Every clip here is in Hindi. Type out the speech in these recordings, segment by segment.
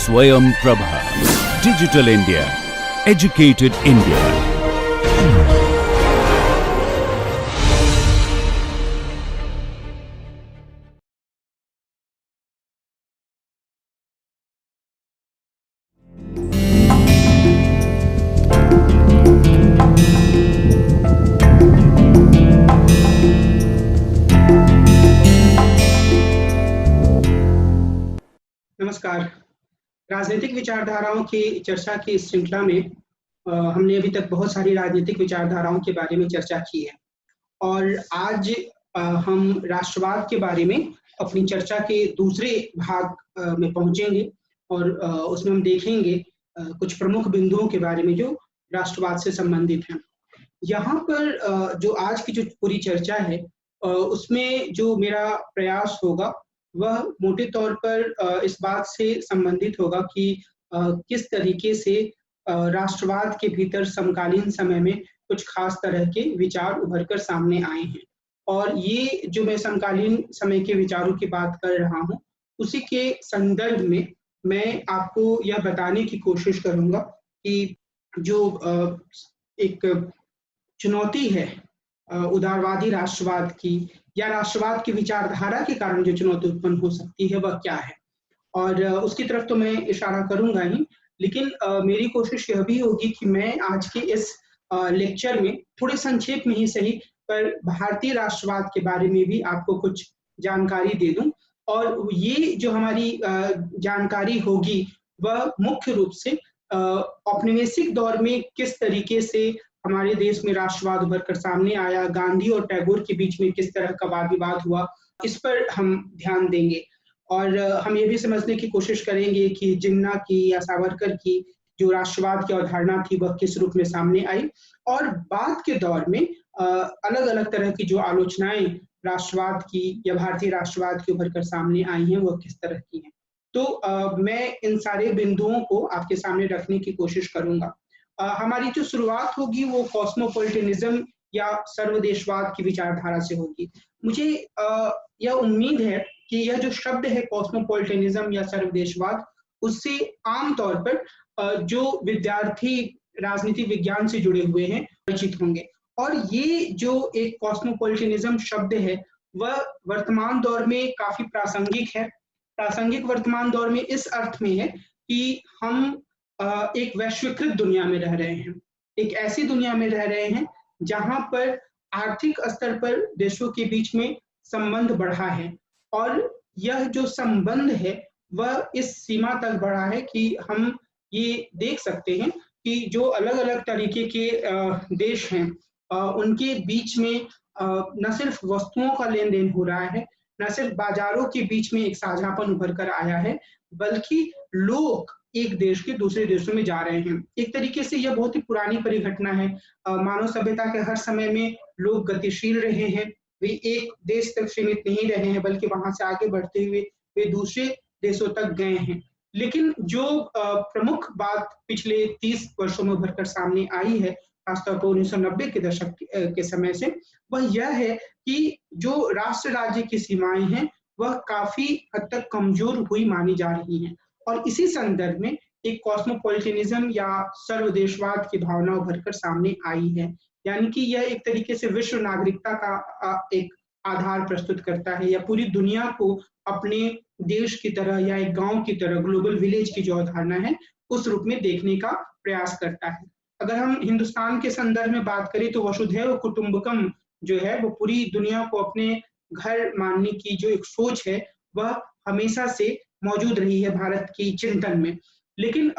Swayam Prabha. Digital India. Educated India. नमस्कार। राजनीतिक विचारधाराओं की चर्चा की इस श्रृंखला में हमने अभी तक बहुत सारी राजनीतिक विचारधाराओं के बारे में चर्चा की है और आज हम राष्ट्रवाद के बारे में अपनी चर्चा के दूसरे भाग में पहुंचेंगे और उसमें हम देखेंगे कुछ प्रमुख बिंदुओं के बारे में जो राष्ट्रवाद से संबंधित हैं। यहाँ पर जो आज की जो पूरी चर्चा है उसमें जो मेरा प्रयास होगा वह मोटे तौर पर इस बात से संबंधित होगा कि किस तरीके से राष्ट्रवाद के भीतर समकालीन समय में कुछ खास तरह के विचार उभर कर सामने आए हैं और ये जो मैं समकालीन समय के विचारों की बात कर रहा हूँ उसी के संदर्भ में मैं आपको यह बताने की कोशिश करूंगा कि जो एक चुनौती है उदारवादी राष्ट्रवाद की या राष्ट्रवाद की विचारधारा के कारण जो चुनौती उत्पन्न हो सकती है वह क्या है और उसकी तरफ तो मैं इशारा करूंगा ही, लेकिन मेरी कोशिश यह भी होगी कि मैं आज के इस लेक्चर में थोड़े संक्षेप में ही सही पर भारतीय राष्ट्रवाद के बारे में भी आपको कुछ जानकारी दे दूं और ये जो हमारी जानकारी होगी वह मुख्य रूप से औपनिवेशिक दौर में किस तरीके से हमारे देश में राष्ट्रवाद उभर कर सामने आया, गांधी और टैगोर के बीच में किस तरह का वाद विवाद हुआ, इस पर हम ध्यान देंगे और हम ये भी समझने की कोशिश करेंगे कि जिन्ना की या सावरकर की जो राष्ट्रवाद की अवधारणा थी वह किस रूप में सामने आई और बाद के दौर में अलग अलग तरह की जो आलोचनाएं राष्ट्रवाद की या भारतीय राष्ट्रवाद की उभर कर सामने आई हैं वह किस तरह की हैं। तो मैं इन सारे बिंदुओं को आपके सामने रखने की कोशिश करूंगा। हमारी जो शुरुआत होगी वो कॉस्मोपॉलिटनिज्म या सर्वदेशवाद की विचारधारा से होगी। मुझे यह उम्मीद है कि यह जो शब्द है कॉस्मोपॉलिटनिज्म या सर्वदेशवाद उससे आमतौर पर जो विद्यार्थी राजनीति विज्ञान से जुड़े हुए हैं परिचित होंगे और ये जो एक कॉस्मोपॉलिटनिज्म शब्द है वह वर्तमान दौर में काफी प्रासंगिक है। प्रासंगिक वर्तमान दौर में इस अर्थ में है कि हम एक वैश्वीकृत दुनिया में रह रहे हैं, एक ऐसी दुनिया में रह रहे हैं जहां पर आर्थिक स्तर पर देशों के बीच में संबंध बढ़ा है और यह जो संबंध है वह इस सीमा तक बढ़ा है कि हम ये देख सकते हैं कि जो अलग अलग तरीके के देश हैं उनके बीच में न सिर्फ वस्तुओं का लेन देन हो रहा है, न सिर्फ बाजारों के बीच में एक साझापन उभर कर आया है, बल्कि लोग एक देश के दूसरे देशों में जा रहे हैं। एक तरीके से यह बहुत ही पुरानी परिघटना है। मानव सभ्यता के हर समय में लोग गतिशील रहे हैं, वे एक देश तक सीमित नहीं रहे हैं बल्कि वहां से आगे बढ़ते हुए वे दूसरे देशों तक गए हैं। लेकिन जो प्रमुख बात पिछले 30 वर्षों में उभरकर सामने आई है खासतौर पर 1990 के दशक के समय से, वह यह है कि जो राष्ट्र राज्य की सीमाएं हैं वह काफी हद तक कमजोर हुई मानी जा रही हैं और इसी संदर्भ में एक कॉस्मोपॉलिटनिज्म या सर्वदेशवाद की भावना उभरकर सामने आई है। यानी कि यह एक तरीके से विश्व नागरिकता का एक आधार प्रस्तुत करता है या पूरी दुनिया को अपने देश की तरह या एक गांव की तरह ग्लोबल विलेज की जो अवधारणा है उस रूप में देखने का प्रयास करता है। अगर हम हिंदुस्तान के संदर्भ में बात करें तो वसुधैव कुटुंबकम जो है वो पूरी दुनिया को अपने घर मानने की जो एक सोच है वह हमेशा से मौजूद रही है भारत की चिंतन में। लेकिन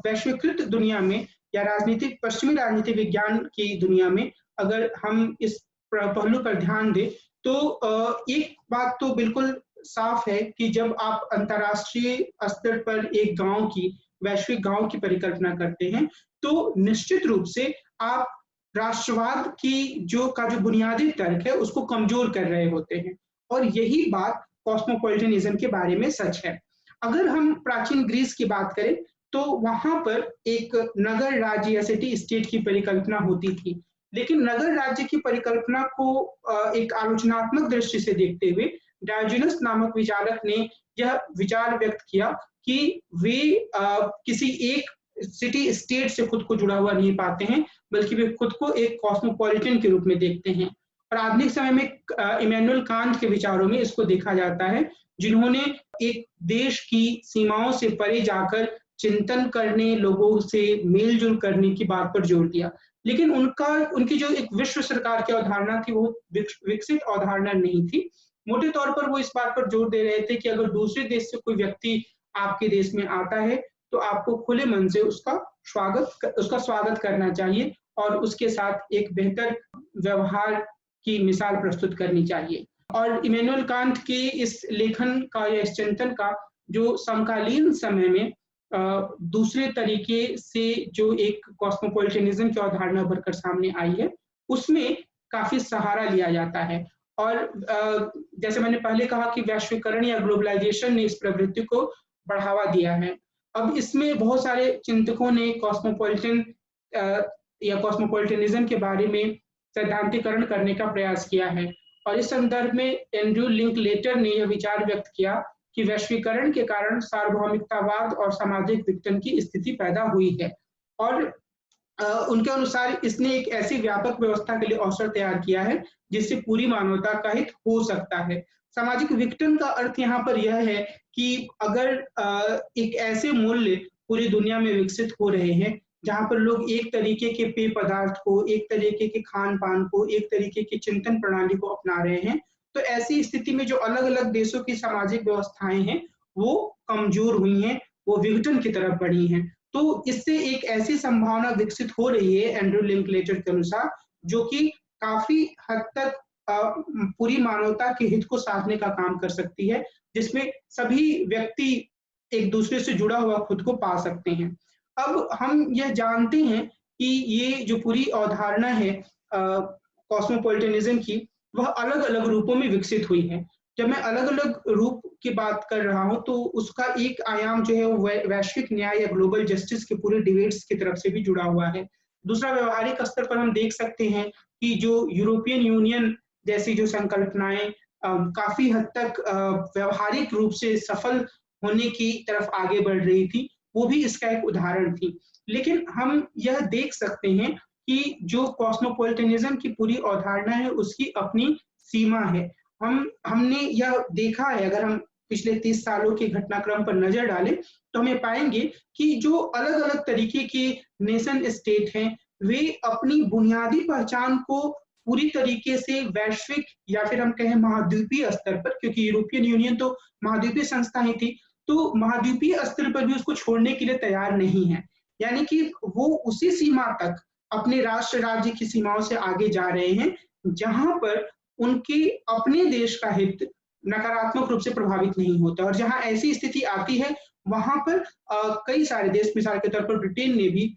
वैश्वीकृत दुनिया में या राजनीतिक पश्चिमी राजनीति विज्ञान की दुनिया में अगर हम इस पहलू पर ध्यान दें तो एक बात तो बिल्कुल साफ है कि जब आप अंतर्राष्ट्रीय स्तर पर एक गांव की वैश्विक गांव की परिकल्पना करते हैं तो निश्चित रूप से आप राष्ट्रवाद की जो बुनियादी तर्क है उसको कमजोर कर रहे होते हैं और यही बात कॉस्मोपॉलिटनिज्म के बारे में सच है। अगर हम प्राचीन ग्रीस की बात करें तो वहां पर एक नगर राज्य या सिटी स्टेट की परिकल्पना होती थी, लेकिन नगर राज्य की परिकल्पना को एक आलोचनात्मक दृष्टि से देखते हुए डायोजेनस नामक विचारक ने यह विचार व्यक्त किया कि वे किसी एक सिटी स्टेट से खुद को जुड़ा हुआ नहीं पाते हैं, बल्कि वे खुद को एक कॉस्मोपॉलिटन के रूप में देखते हैं। और आधुनिक समय में इमैनुअल कांत के विचारों में इसको देखा जाता है, जिन्होंने एक देश की सीमाओं से परे जाकर चिंतन करने, लोगों से मेल-जोल करने की बात पर जोर दिया। लेकिन उनकी जो एक विश्व सरकार की अवधारणा थी, वो विकसित अवधारणा नहीं थी। मोटे तौर पर वो इस बात पर जोर दे रहे थे कि अगर दूसरे देश से कोई व्यक्ति आपके देश में आता है, तो आपको खुले मन से उसका स्वागत करना चाहिए और उसके साथ एक बेहतर व्यवहार की मिसाल प्रस्तुत करनी चाहिए। और इमैनुअल कांत के इस लेखन का या इस चिंतन का जो समकालीन समय में दूसरे तरीके से जो एक कॉस्मोपॉलिटनिज्म की अवधारणा उभर कर सामने आई है, उसमें काफ़ी सहारा लिया जाता है। और जैसे मैंने पहले कहा कि वैश्वीकरण या ग्लोबलाइजेशन ने इस प्रवृत्ति को बढ़ावा दिया है। अब इसमें बहुत सारे चिंतकों ने या कॉस्मोपॉलिटनिज्म के बारे में सैद्धांतिकरण करने का प्रयास किया है। और इस संदर्भ में एंड्रयू लिंकलेटर ने यह विचार व्यक्त किया कि वैश्वीकरण के कारण सार्वभौमिकतावाद और सामाजिक विघटन की स्थिति पैदा हुई है। और उनके अनुसार इसने एक ऐसी व्यापक व्यवस्था के लिए अवसर तैयार किया है, जिससे पूरी मानवता का हित हो सकता है। सामाजिक विघटन का अर्थ यहाँ पर यह है कि अगर एक ऐसे मूल्य पूरी दुनिया में विकसित हो रहे हैं, जहाँ पर लोग एक तरीके के पेय पदार्थ को, एक तरीके के खान-पान को, एक तरीके की चिंतन प्रणाली को अपना रहे हैं, तो ऐसी स्थिति में जो अलग-अलग देशों की सामाजिक व्यवस्थाएं हैं, वो कमजोर हुई हैं, वो विघटन की तरफ बढ़ी हैं। तो इससे एक ऐसी संभावना विकसित हो रही है एंड्रयू लिंकलेटर के अनुसार, जो कि काफी हद तक पूरी मानवता के हित को साधने का काम कर सकती है, जिसमें सभी व्यक्ति एक दूसरे से जुड़ा हुआ खुद को पा सकते हैं। अब हम यह जानते हैं कि ये जो पूरी अवधारणा है कॉस्मोपॉलिटनिज्म की, वह अलग-अलग रूपों में विकसित हुई है। जब मैं अलग-अलग रूप की बात कर रहा हूँ, तो उसका एक आयाम जो है वो वैश्विक न्याय या ग्लोबल जस्टिस के पूरे डिबेट्स की तरफ से भी जुड़ा हुआ है। दूसरा, व्यवहारिक स्तर पर हम देख सकते हैं कि जो यूरोपियन यूनियन जैसी जो संकल्पनाएं काफी हद तक व्यवहारिक रूप से सफल होने की तरफ आगे बढ़ रही थी, वो भी इसका एक उदाहरण थी। लेकिन हम यह देख सकते हैं कि जो कॉस्मोपॉलिटनिज्म की पूरी अवधारणा है, उसकी अपनी सीमा है। हमने यह देखा है, अगर हम पिछले 30 सालों के घटनाक्रम पर नजर डालें, तो हमें पाएंगे कि जो अलग-अलग तरीके के नेशन स्टेट हैं, वे अपनी बुनियादी पहचान को पूरी तरीके से वैश्विक या फिर हम कहें महाद्वीपीय स्तर पर, क्योंकि यूरोपियन यूनियन तो महाद्वीपीय संस्था ही थी, तो महाद्वीपीय स्तर पर भी उसको छोड़ने के लिए तैयार नहीं है। यानी कि वो उसी सीमा तक अपने राष्ट्र राज्य की सीमाओं से आगे जा रहे हैं, जहां पर उनके अपने देश का हित नकारात्मक रूप से प्रभावित नहीं होता। और जहां ऐसी स्थिति आती है, वहां पर कई सारे देश, मिसाल के तौर पर ब्रिटेन ने भी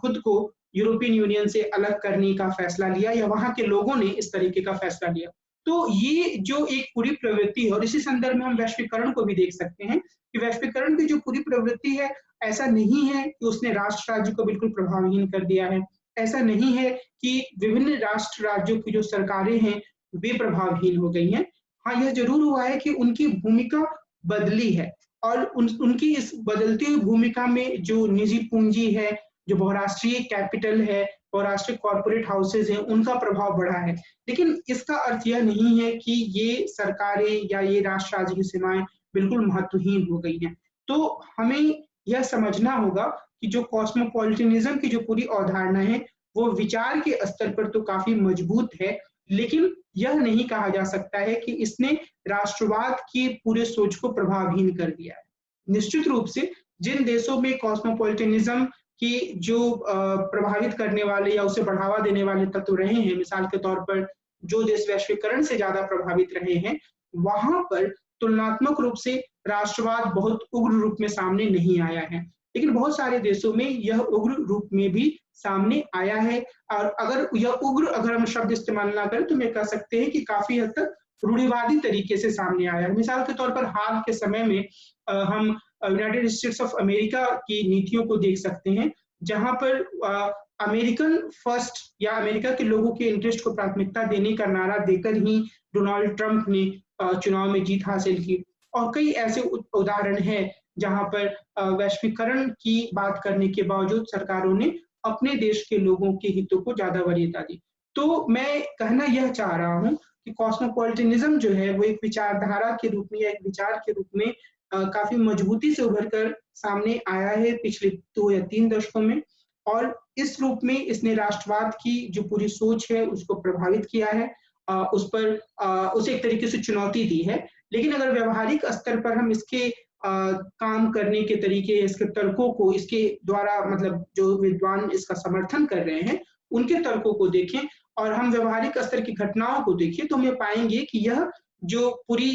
खुद को यूरोपियन यूनियन से अलग करने का फैसला लिया, या वहां के लोगों ने इस तरीके का फैसला लिया। तो ये जो एक पूरी प्रवृत्ति है, और इसी संदर्भ में हम वैश्वीकरण को भी देख सकते हैं कि वैश्वीकरण की जो पूरी प्रवृत्ति है, ऐसा नहीं है कि उसने राष्ट्र राज्य को बिल्कुल प्रभावहीन कर दिया है। ऐसा नहीं है कि विभिन्न राष्ट्र राज्यों की जो सरकारें हैं, वे प्रभावहीन हो गई हैं। हाँ, यह जरूर हुआ है कि उनकी भूमिका बदली है, और उनकी इस बदलती हुई भूमिका में जो निजी पूंजी है, जो बहुराष्ट्रीय कैपिटल है, बहुराष्ट्रीय कॉर्पोरेट हाउसेज हैं, उनका प्रभाव बढ़ा है। लेकिन इसका अर्थ यह नहीं है कि ये सरकारें या ये राष्ट्र राज्य की सीमाएं बिल्कुल महत्वहीन हो गई हैं। तो हमें यह समझना होगा कि जो कॉस्मोपॉलिटनिज्म की जो पूरी अवधारणा है, वो विचार के स्तर पर तो काफी मजबूत है, लेकिन यह नहीं कहा जा सकता है कि इसने राष्ट्रवाद की पूरे सोच को प्रभावहीन कर दिया है। निश्चित रूप से जिन देशों में कॉस्मोपॉलिटनिज्म की जो प्रभावित करने वाले या उसे बढ़ावा देने वाले तत्व रहे हैं, मिसाल के तौर पर जो देश वैश्वीकरण से ज्यादा प्रभावित रहे हैं, वहां पर तुलनात्मक रूप से राष्ट्रवाद बहुत उग्र रूप में सामने नहीं आया है। लेकिन बहुत सारे देशों में यह उग्र रूप में भी सामने आया है, और अगर यह उग्र, अगर हम शब्द इस्तेमाल ना करें, तो मैं कह सकते हैं कि काफी हद तक रूढ़िवादी तरीके से सामने आया है। मिसाल के तौर पर हाल के समय में हम यूनाइटेड स्टेट्स ऑफ अमेरिका की नीतियों को देख सकते हैं, जहां पर अमेरिकन फर्स्ट या अमेरिका के लोगों के इंटरेस्ट को प्राथमिकता देने का नारा देकर ही डोनाल्ड ट्रंप ने चुनाव में जीत हासिल की। और कई ऐसे उदाहरण हैं जहां पर वैश्वीकरण की बात करने के बावजूद सरकारों ने अपने देश के लोगों के हितों को ज्यादा वरीयता दी। तो मैं कहना यह चाह रहा हूँ कि कॉस्मोपॉलिटनिज्म जो है वो एक विचारधारा के रूप में या एक विचार के रूप में काफी मजबूती से उभर कर सामने आया है पिछले 2 या 3 दशकों में, और इस रूप में इसने राष्ट्रवाद की जो पूरी सोच है उसको प्रभावित किया है, उस पर उसे एक तरीके से चुनौती दी है। लेकिन अगर व्यावहारिक स्तर पर हम इसके काम करने के तरीके, इसके तर्कों को, इसके द्वारा मतलब जो विद्वान इसका समर्थन कर रहे हैं, उनके तर्कों को देखें और हम व्यावहारिक स्तर की घटनाओं को देखें, तो हम ये पाएँगे कि यह जो पूरी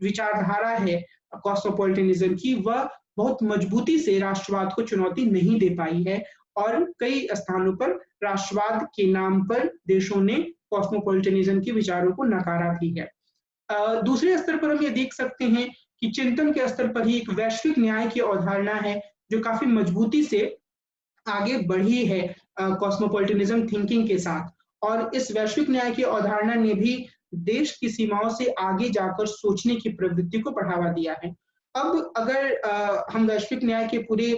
विचारधारा है कॉस्मोपॉलिटनिज्म की, वह बहुत मजबूती से राष्ट्रवाद को चुनौती नहीं दे पाई है और कई स्थानों पर राष्ट्रवाद के नाम पर देशों ने कॉस्मोपॉलिटनिज्म के विचारों को नकारा भी है। दूसरे स्तर पर हम ये देख सकते हैं कि चिंतन के स्तर पर ही एक वैश्विक न्याय की अवधारणा है, जो काफ़ी मजबूती से आगे बढ़ी है कॉस्मोपॉलिटनिज्म थिंकिंग के साथ, और इस वैश्विक न्याय की अवधारणा ने भी देश की सीमाओं से आगे जाकर सोचने की प्रवृत्ति को बढ़ावा दिया है। अब अगर हम वैश्विक न्याय के पूरे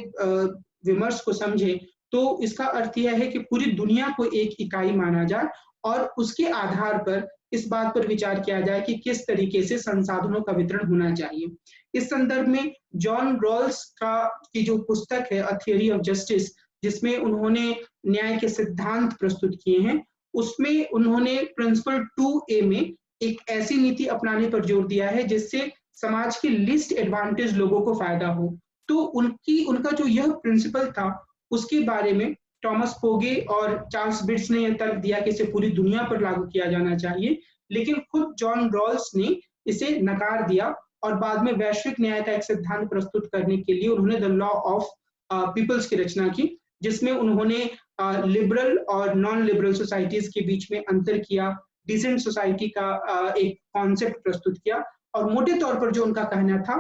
विमर्श को समझें, तो इसका अर्थ यह है कि पूरी दुनिया को एक इकाई माना जाए और उसके आधार पर इस बात पर विचार किया जाए कि किस तरीके से संसाधनों का वितरण होना चाहिए। इस संदर्भ में जॉन रॉल्स की जो पुस्तक है अ थियरी ऑफ जस्टिस, जिसमें उन्होंने न्याय के सिद्धांत प्रस्तुत किए हैं, उसमें उन्होंने प्रिंसिपल 2A में एक ऐसी नीति अपनाने पर जोर दिया है जिससे समाज के लीस्ट एडवांटेज लोगों को फायदा हो। तो उनका जो यह प्रिंसिपल था, उसके बारे में टॉमस पोगे और चार्ल्स बिट्स ने यह तर्क दिया कि इसे पूरी दुनिया पर लागू किया जाना चाहिए, लेकिन खुद जॉन रॉल्स ने इसे नकार दिया और बाद में वैश्विक न्याय का एक सिद्धांत प्रस्तुत करने के लिए उन्होंने द लॉ ऑफ पीपल्स की रचना की, जिसमें उन्होंने लिबरल और नॉन लिबरल सोसाइटीज के बीच में अंतर किया, डिसेंट सोसाइटी का एक कॉन्सेप्ट प्रस्तुत किया, और मोटे तौर पर जो उनका कहना था,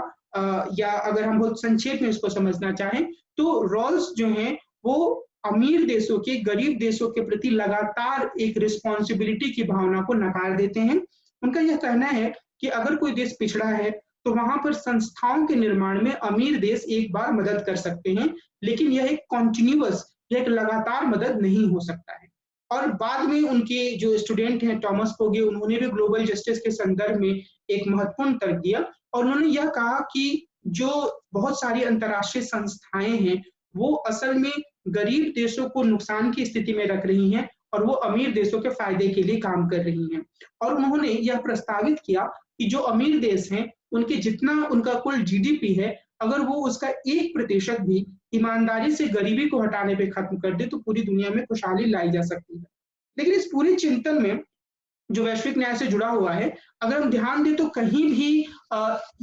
या अगर हम बहुत संक्षेप में इसको समझना चाहें, तो रॉल्स जो हैं वो अमीर देशों के गरीब देशों के प्रति लगातार एक रिस्पॉन्सिबिलिटी की भावना को नकार देते हैं। उनका यह कहना है कि अगर कोई देश पिछड़ा है तो वहां पर संस्थाओं के निर्माण में अमीर देश एक बार मदद कर सकते हैं, लेकिन यह एक कॉन्टिन्यूअस, यह एक लगातार मदद नहीं हो सकता है। और बाद में उनके जो स्टूडेंट हैं टॉमस पोगे, उन्होंने भी ग्लोबल जस्टिस के संदर्भ में एक महत्वपूर्ण तर्क दिया और उन्होंने यह कहा कि जो बहुत सारी अंतर्राष्ट्रीय संस्थाएं हैं वो असल में गरीब देशों को नुकसान की स्थिति में रख रही हैं और वो अमीर देशों के फायदे के लिए काम कर रही हैं। और उन्होंने यह प्रस्तावित किया कि जो अमीर देश हैं उनके जितना उनका कुल जीडीपी है, अगर वो उसका 1% भी ईमानदारी से गरीबी को हटाने पे खत्म कर दे तो पूरी दुनिया में खुशहाली लाई जा सकती है। लेकिन इस पूरे चिंतन में जो वैश्विक न्याय से जुड़ा हुआ है, अगर हम ध्यान दें तो कहीं भी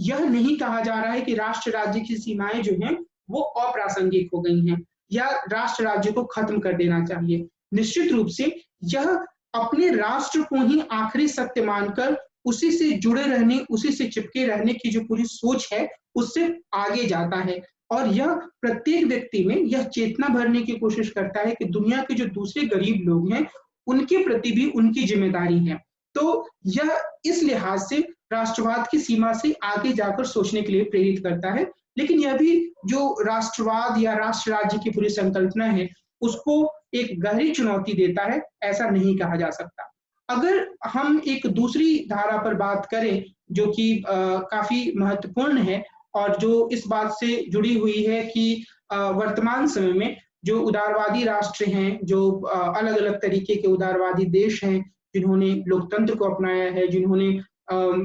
यह नहीं कहा जा रहा है कि राष्ट्र राज्य की सीमाएं जो हैं वो अप्रासंगिक हो गई हैं या राष्ट्र राज्य को खत्म कर देना चाहिए। निश्चित रूप से यह अपने राष्ट्र को ही आखिरी सत्य मानकर उसी से जुड़े रहने, उसी से चिपके रहने की जो पूरी सोच है उससे आगे जाता है और यह प्रत्येक व्यक्ति में यह चेतना भरने की कोशिश करता है कि दुनिया के जो दूसरे गरीब लोग हैं उनके प्रति भी उनकी जिम्मेदारी है। तो यह इस लिहाज से राष्ट्रवाद की सीमा से आगे जाकर सोचने के लिए प्रेरित करता है, लेकिन यह भी जो राष्ट्रवाद या राष्ट्र राज्य की पूरी संकल्पना है उसको एक गहरी चुनौती देता है, ऐसा नहीं कहा जा सकता। अगर हम एक दूसरी धारा पर बात करें जो कि काफी महत्वपूर्ण है और जो इस बात से जुड़ी हुई है कि वर्तमान समय में जो उदारवादी राष्ट्र हैं, जो अलग अलग तरीके के उदारवादी देश हैं जिन्होंने लोकतंत्र को अपनाया है, जिन्होंने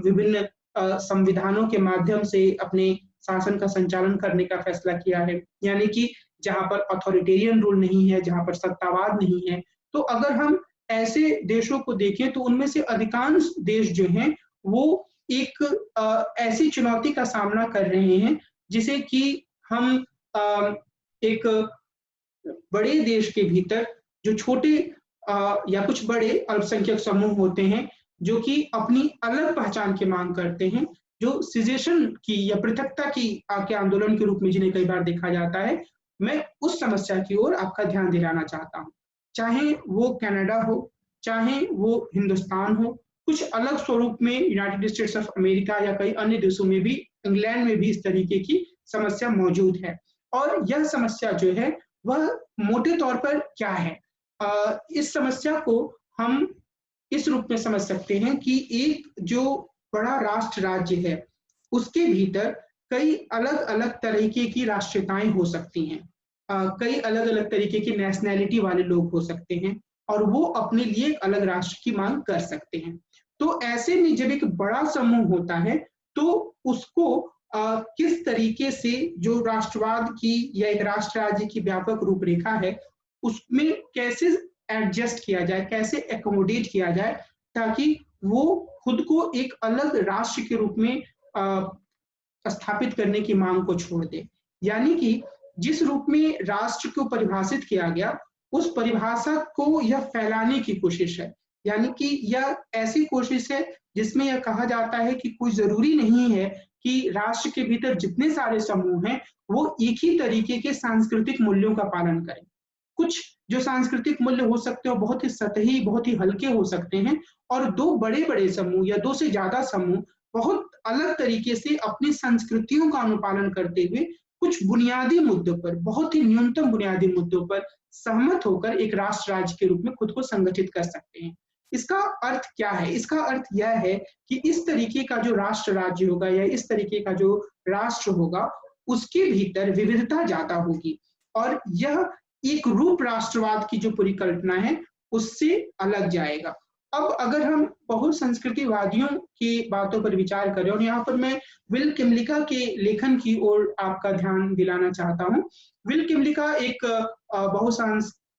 विभिन्न संविधानों के माध्यम से अपने शासन का संचालन करने का फैसला किया है, यानी कि जहां पर अथॉरिटेरियन रूल नहीं है, जहां पर सत्तावाद नहीं है। तो अगर हम ऐसे देशों को देखें तो उनमें से अधिकांश देश जो हैं वो एक ऐसी चुनौती का सामना कर रहे हैं जिसे कि हम एक बड़े देश के भीतर जो छोटे या कुछ बड़े अल्पसंख्यक समूह होते हैं जो कि अपनी अलग पहचान की मांग करते हैं, जो सिजेशन की या पृथकता की के आंदोलन के रूप में जिन्हें कई बार देखा जाता है, मैं उस समस्या की ओर आपका ध्यान दिलाना चाहता हूँ। चाहे वो कनाडा हो, चाहे वो हिंदुस्तान हो, कुछ अलग स्वरूप में यूनाइटेड स्टेट्स ऑफ अमेरिका या कई अन्य देशों में भी, इंग्लैंड में भी इस तरीके की समस्या मौजूद है। और यह समस्या जो है वह मोटे तौर पर क्या है? इस समस्या को हम इस रूप में समझ सकते हैं कि एक जो बड़ा राष्ट्र राज्य है, उसके भीतर कई अलग-अलग तरीके की राष्ट्रीयताएँ हो सकती हैं। कई अलग-अलग तरीके की नेशनैलिटी वाले लोग हो सकते हैं और वो अपने लिए एक अलग राष्ट्र की माँग कर सकते हैं। तो ऐसे में जब एक बड़ा समूह होता है, तो उसको किस तरीके से जो राष्ट्रवाद की या एक राष्ट्र राज्य की व्यापक रूपरेखा है, उसमें कैसे एडजस्ट किया जाए, कैसे एक्कोमोडेट किया जाए, ताकि वो खुद को एक अलग राष्ट्र के रूप में स्थापित करने की मांग को छोड़ दे। यानी कि जिस रूप में राष्ट्र को परिभाषित किया गया, उस परिभाषा को यह फैलाने की कोशिश है। यानी कि यह ऐसी कोशिश है जिसमें यह कहा जाता है कि कोई ज़रूरी नहीं है कि राष्ट्र के भीतर जितने सारे समूह हैं, वो एक ही तरीके के सांस्कृतिक मूल्यों का पालन करें। कुछ जो सांस्कृतिक मूल्य हो सकते हैं, वो बहुत ही सतही, बहुत ही हल्के हो सकते हैं और 2 बड़े-बड़े समूह या 2 से ज़्यादा समूह बहुत अलग तरीके से अपनी संस्कृतियों का अनुपालन करते हुए कुछ बुनियादी मुद्दों पर, बहुत ही न्यूनतम बुनियादी मुद्दों पर सहमत होकर एक राष्ट्र राज्य के रूप में खुद को संगठित कर सकते हैं। इसका अर्थ क्या है? इसका अर्थ यह है कि इस तरीके का जो राष्ट्र राज्य होगा या इस तरीके का जो राष्ट्र होगा, उसके भीतर विविधता ज़्यादा होगी और यह एक रूप राष्ट्रवाद की जो परिकल्पना है, उससे अलग जाएगा। अब अगर हम बहुसंस्कृतिवादियों की बातों पर विचार करें और यहाँ पर मैं विल किमलिका के लेखन की ओर आपका ध्यान दिलाना चाहता हूँ। विल किमलिका एक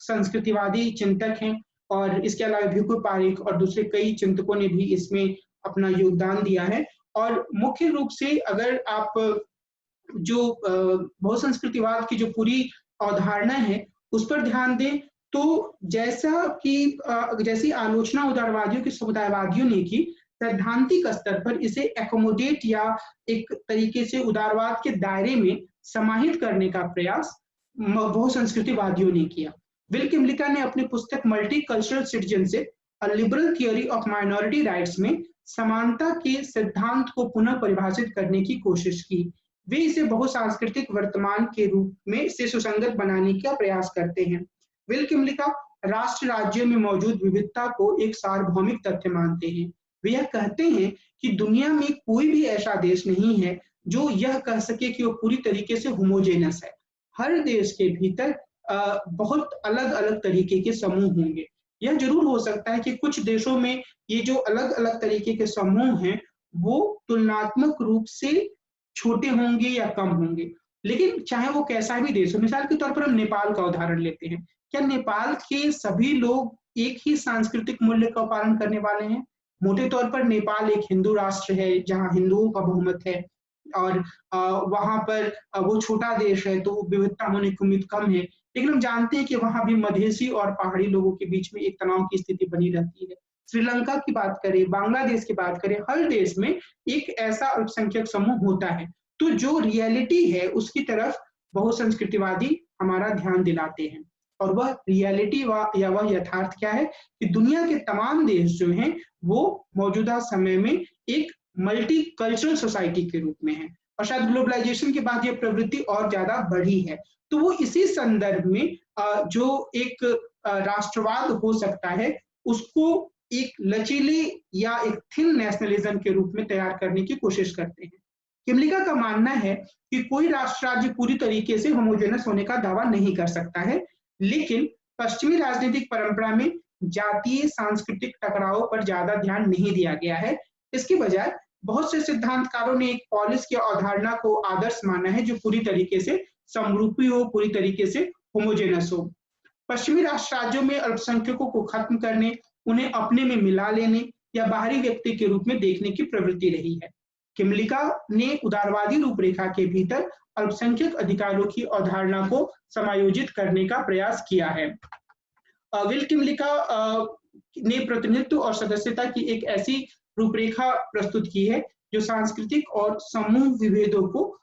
संस्कृतिवादी चिंतक हैं और इसके अलावा भिखु पारेख और दूसरे कई चिंतकों ने भी इसमें अपना योगदान दिया है। और मुख्य रूप से अगर आप जो बहुसंस्कृतिवाद की जो पूरी अवधारणा है, उस पर ध्यान दें, तो जैसा कि जैसी आलोचना उदारवादियों के समुदायवादियों ने की, सैद्धांतिक स्तर पर इसे एक्कोमोडेट या एक तरीके से उदारवाद के दायरे में समाहित करने का प्रयास बहुसंस्कृतिवादियों ने किया। विल किमलिका ने अपनी पुस्तक multicultural citizenship a liberal theory of minority rights में समानता के सिद्धांत को पुनः परिभाषित करने की कोशिश की। वे इसे बहुसांस्कृतिक वर्तमान के रूप में से सुसंगत बनाने का प्रयास करते हैं। विल किमलिका राष्ट्र राज्यों में मौजूद विविधता को एक सार्वभौमिक तथ्य मानते हैं। वे यह कहते हैं कि दुनिया में कोई भी ऐसा देश नहीं है जो यह कह सके कि वो पूरी तरीके से होमोजेनस है। हर देश के भीतर बहुत अलग-अलग तरीके के समूह होंगे। यह जरूर हो सकता है कि कुछ देशों में ये जो अलग-अलग तरीके के समूह हैं, वो तुलनात्मक रूप से छोटे होंगे या कम होंगे। लेकिन चाहे वो कैसा भी देश हो, मिसाल के तौर पर हम नेपाल का उदाहरण लेते हैं। क्या नेपाल के सभी लोग एक ही सांस्कृतिक मूल्य का पालन करने वाले हैं? मोटे तौर पर नेपाल एक हिंदू राष्ट्र है, जहाँ हिंदुओं का बहुमत है और वहाँ पर वो छोटा देश है, तो विविधता होने की उम्मीद कम है। लेकिन हम जानते हैं कि वहाँ भी मधेसी और पहाड़ी लोगों के बीच में एक तनाव की स्थिति बनी रहती है। श्रीलंका की बात करें, बांग्लादेश की बात करें, हर देश में एक ऐसा अल्पसंख्यक समूह होता है। तो जो रियलिटी है, उसकी तरफ बहुसंस्कृतिवादी हमारा ध्यान दिलाते हैं और वह रियलिटी या वह यथार्थ क्या है कि दुनिया के तमाम देश जो हैं, वो मौजूदा समय में एक मल्टीकल्चरल सोसाइटी के रूप में है और शायद ग्लोबलाइजेशन के बाद ये प्रवृत्ति और ज्यादा बढ़ी है। तो वो इसी संदर्भ में जो एक राष्ट्रवाद हो सकता है, उसको एक लचीले या एक थिन नेशनलिज्म के रूप में तैयार करने की कोशिश करते हैं। किमलिका का मानना है कि कोई राष्ट्र राज्य पूरी तरीके से होमोजेनस होने का दावा नहीं कर सकता है, लेकिन पश्चिमी राजनीतिक परंपरा में जातीय सांस्कृतिक टकराव पर ज्यादा ध्यान नहीं दिया गया है। इसके बजाय बहुत से सिद्धांतकारों ने एक पॉलिस की अवधारणा को आदर्श माना है जो पूरी तरीके से समरूपी हो, पूरी तरीके से होमोजेनस हो। पश्चिमी राष्ट्र राज्यों में अल्पसंख्यकों को खत्म करने, उन्हें अपने में मिला लेने या बाहरी व्यक्ति के रूप में देखने की प्रवृत्ति रही है। किमलिका ने उदारवादी रूपरेखा के भीतर अल्पसंख्यक अधिकारों की अवधारणा को समायोजित करने का प्रयास किया है। विल किमलिका ने प्रतिनिधित्व और सदस्यता की एक ऐसी रूपरेखा प्रस्तुत की है जो सांस्कृतिक और समूह विभेदों को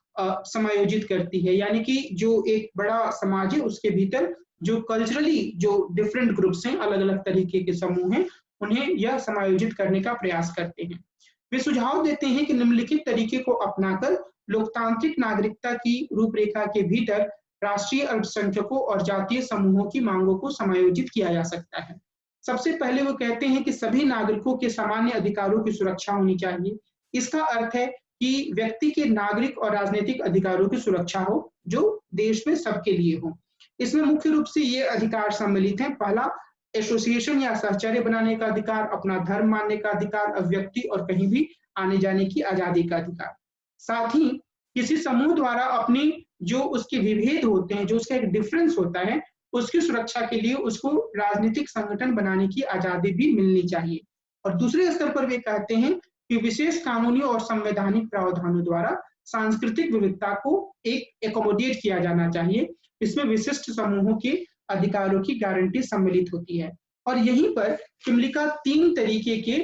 समायोजित करती है। यानी कि जो एक बड़ा समाज है, उसके भीतर जो कल्चरली जो डिफरेंट ग्रुप्स हैं, अलग अलग तरीके के समूह हैं, उन्हें यह समायोजित करने का प्रयास करते हैं। वे सुझाव देते हैं कि निम्नलिखित तरीके को अपनाकर लोकतांत्रिक नागरिकता की रूपरेखा के भीतर राष्ट्रीय अल्पसंख्यकों और जातीय समूहों की मांगों को समायोजित किया जा सकता है। सबसे पहले वो कहते हैं कि सभी नागरिकों के सामान्य अधिकारों की सुरक्षा होनी चाहिए। इसका अर्थ है कि व्यक्ति के नागरिक और राजनीतिक अधिकारों की सुरक्षा हो, जो देश में सबके लिए हो। इसमें मुख्य रूप से ये अधिकार सम्मिलित हैं। पहला, एसोसिएशन या सहचर्य बनाने का अधिकार, अपना धर्म मानने का अधिकार, अभिव्यक्ति और कहीं भी आने जाने की आजादी का अधिकार। साथ ही किसी समूह द्वारा अपनी जो उसके विभेद होते हैं, जो उसका एक डिफरेंस होता है, उसकी सुरक्षा के लिए उसको राजनीतिक संगठन बनाने की आजादी भी मिलनी चाहिए। और दूसरे स्तर पर वे कहते हैं कि विशेष कानूनी और संवैधानिक प्रावधानों द्वारा सांस्कृतिक विविधता को एक एकोमोडेट किया जाना चाहिए। इसमें विशिष्ट समूहों के अधिकारों की गारंटी सम्मिलित होती है। और यहीं पर किमलिका तीन तरीके के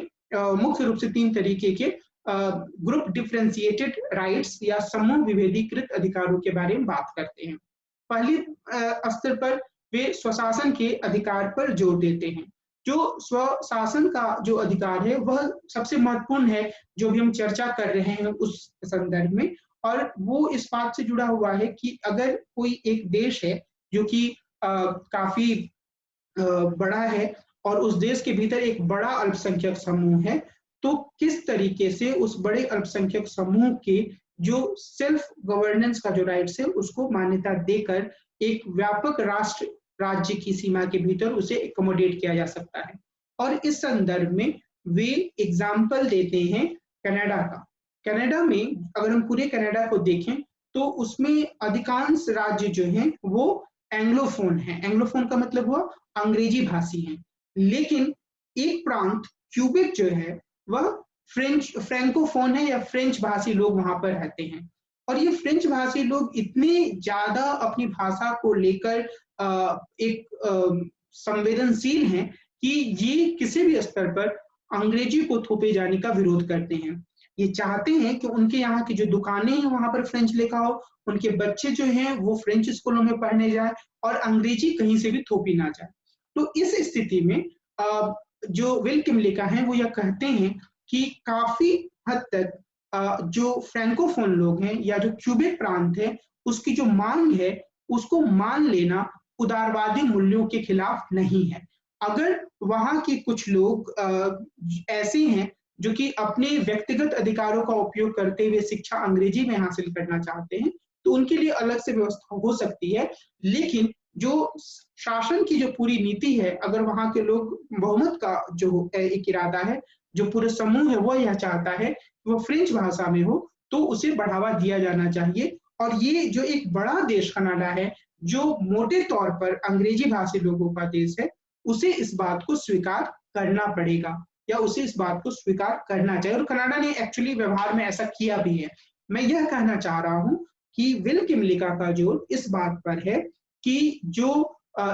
मुख्य रूप से तीन तरीके के ग्रुप डिफरेंशिएटेड राइट्स या समूह विभेदीकृत अधिकारों के बारे में बात करते हैं। पहले स्तर पर वे स्वशासन के अधिकार पर जोर देते हैं। जो स्वशासन का जो अधिकार है वह सबसे महत्वपूर्ण है, जो भी हम चर्चा कर रहे हैं उस संदर्भ में। और वो इस बात से जुड़ा हुआ है कि अगर कोई एक देश है जो कि काफी बड़ा है और उस देश के भीतर एक बड़ा अल्पसंख्यक समूह है, तो किस तरीके से उस बड़े अल्पसंख्यक समूह के जो सेल्फ गवर्नेंस का जो राइट्स है उसको मान्यता देकर एक व्यापक राष्ट्र राज्य की सीमा के भीतर उसे एकोमोडेट किया जा सकता है। और इस संदर्भ में वे एग्जाम्पल देते हैं कनाडा का। कनाडा में अगर हम पूरे कनाडा को देखें तो उसमें अधिकांश राज्य जो हैं वो एंग्लोफोन है। एंग्लोफोन का मतलब हुआ अंग्रेजी भाषी है। लेकिन एक प्रांत क्यूबेक जो है वह फ्रैंकोफोन है या फ्रेंच भाषी लोग वहां पर रहते हैं। और ये फ्रेंच भाषी लोग इतने ज्यादा अपनी भाषा को लेकर एक संवेदनशील हैं कि ये किसी भी स्तर पर अंग्रेजी को थोपे जाने का विरोध करते हैं। ये चाहते हैं कि उनके यहाँ की जो दुकानें हैं वहां पर फ्रेंच लिखा हो, उनके बच्चे जो हैं वो फ्रेंच स्कूलों में पढ़ने जाए और अंग्रेजी कहीं से भी थोपी ना जाए। तो इस स्थिति में जो विल किमलिका हैं वो यह कहते हैं कि काफी हद तक जो फ्रैंकोफोन लोग हैं या जो क्यूबेक प्रांत है उसकी जो मांग है उसको मान लेना उदारवादी मूल्यों के खिलाफ नहीं है। अगर वहां के कुछ लोग ऐसे हैं जो कि अपने व्यक्तिगत अधिकारों का उपयोग करते हुए शिक्षा अंग्रेजी में हासिल करना चाहते हैं तो उनके लिए अलग से व्यवस्था हो सकती है। लेकिन जो शासन की जो पूरी नीति है, अगर वहां के लोग बहुमत का जो एक इरादा है, जो पूरे समूह है वो यह चाहता है कि वो फ्रेंच भाषा में हो, तो उसे बढ़ावा दिया जाना चाहिए। और ये जो एक बड़ा देश कनाडा है जो मोटे तौर पर अंग्रेजी भाषी लोगों का देश है, उसे इस बात को स्वीकार करना पड़ेगा या उसे इस बात को स्वीकार करना चाहिए। और कनाडा ने एक्चुअली व्यवहार में ऐसा किया भी है। मैं यह कहना चाह रहा हूं कि विल किमलिका का जोर इस बात पर है कि जो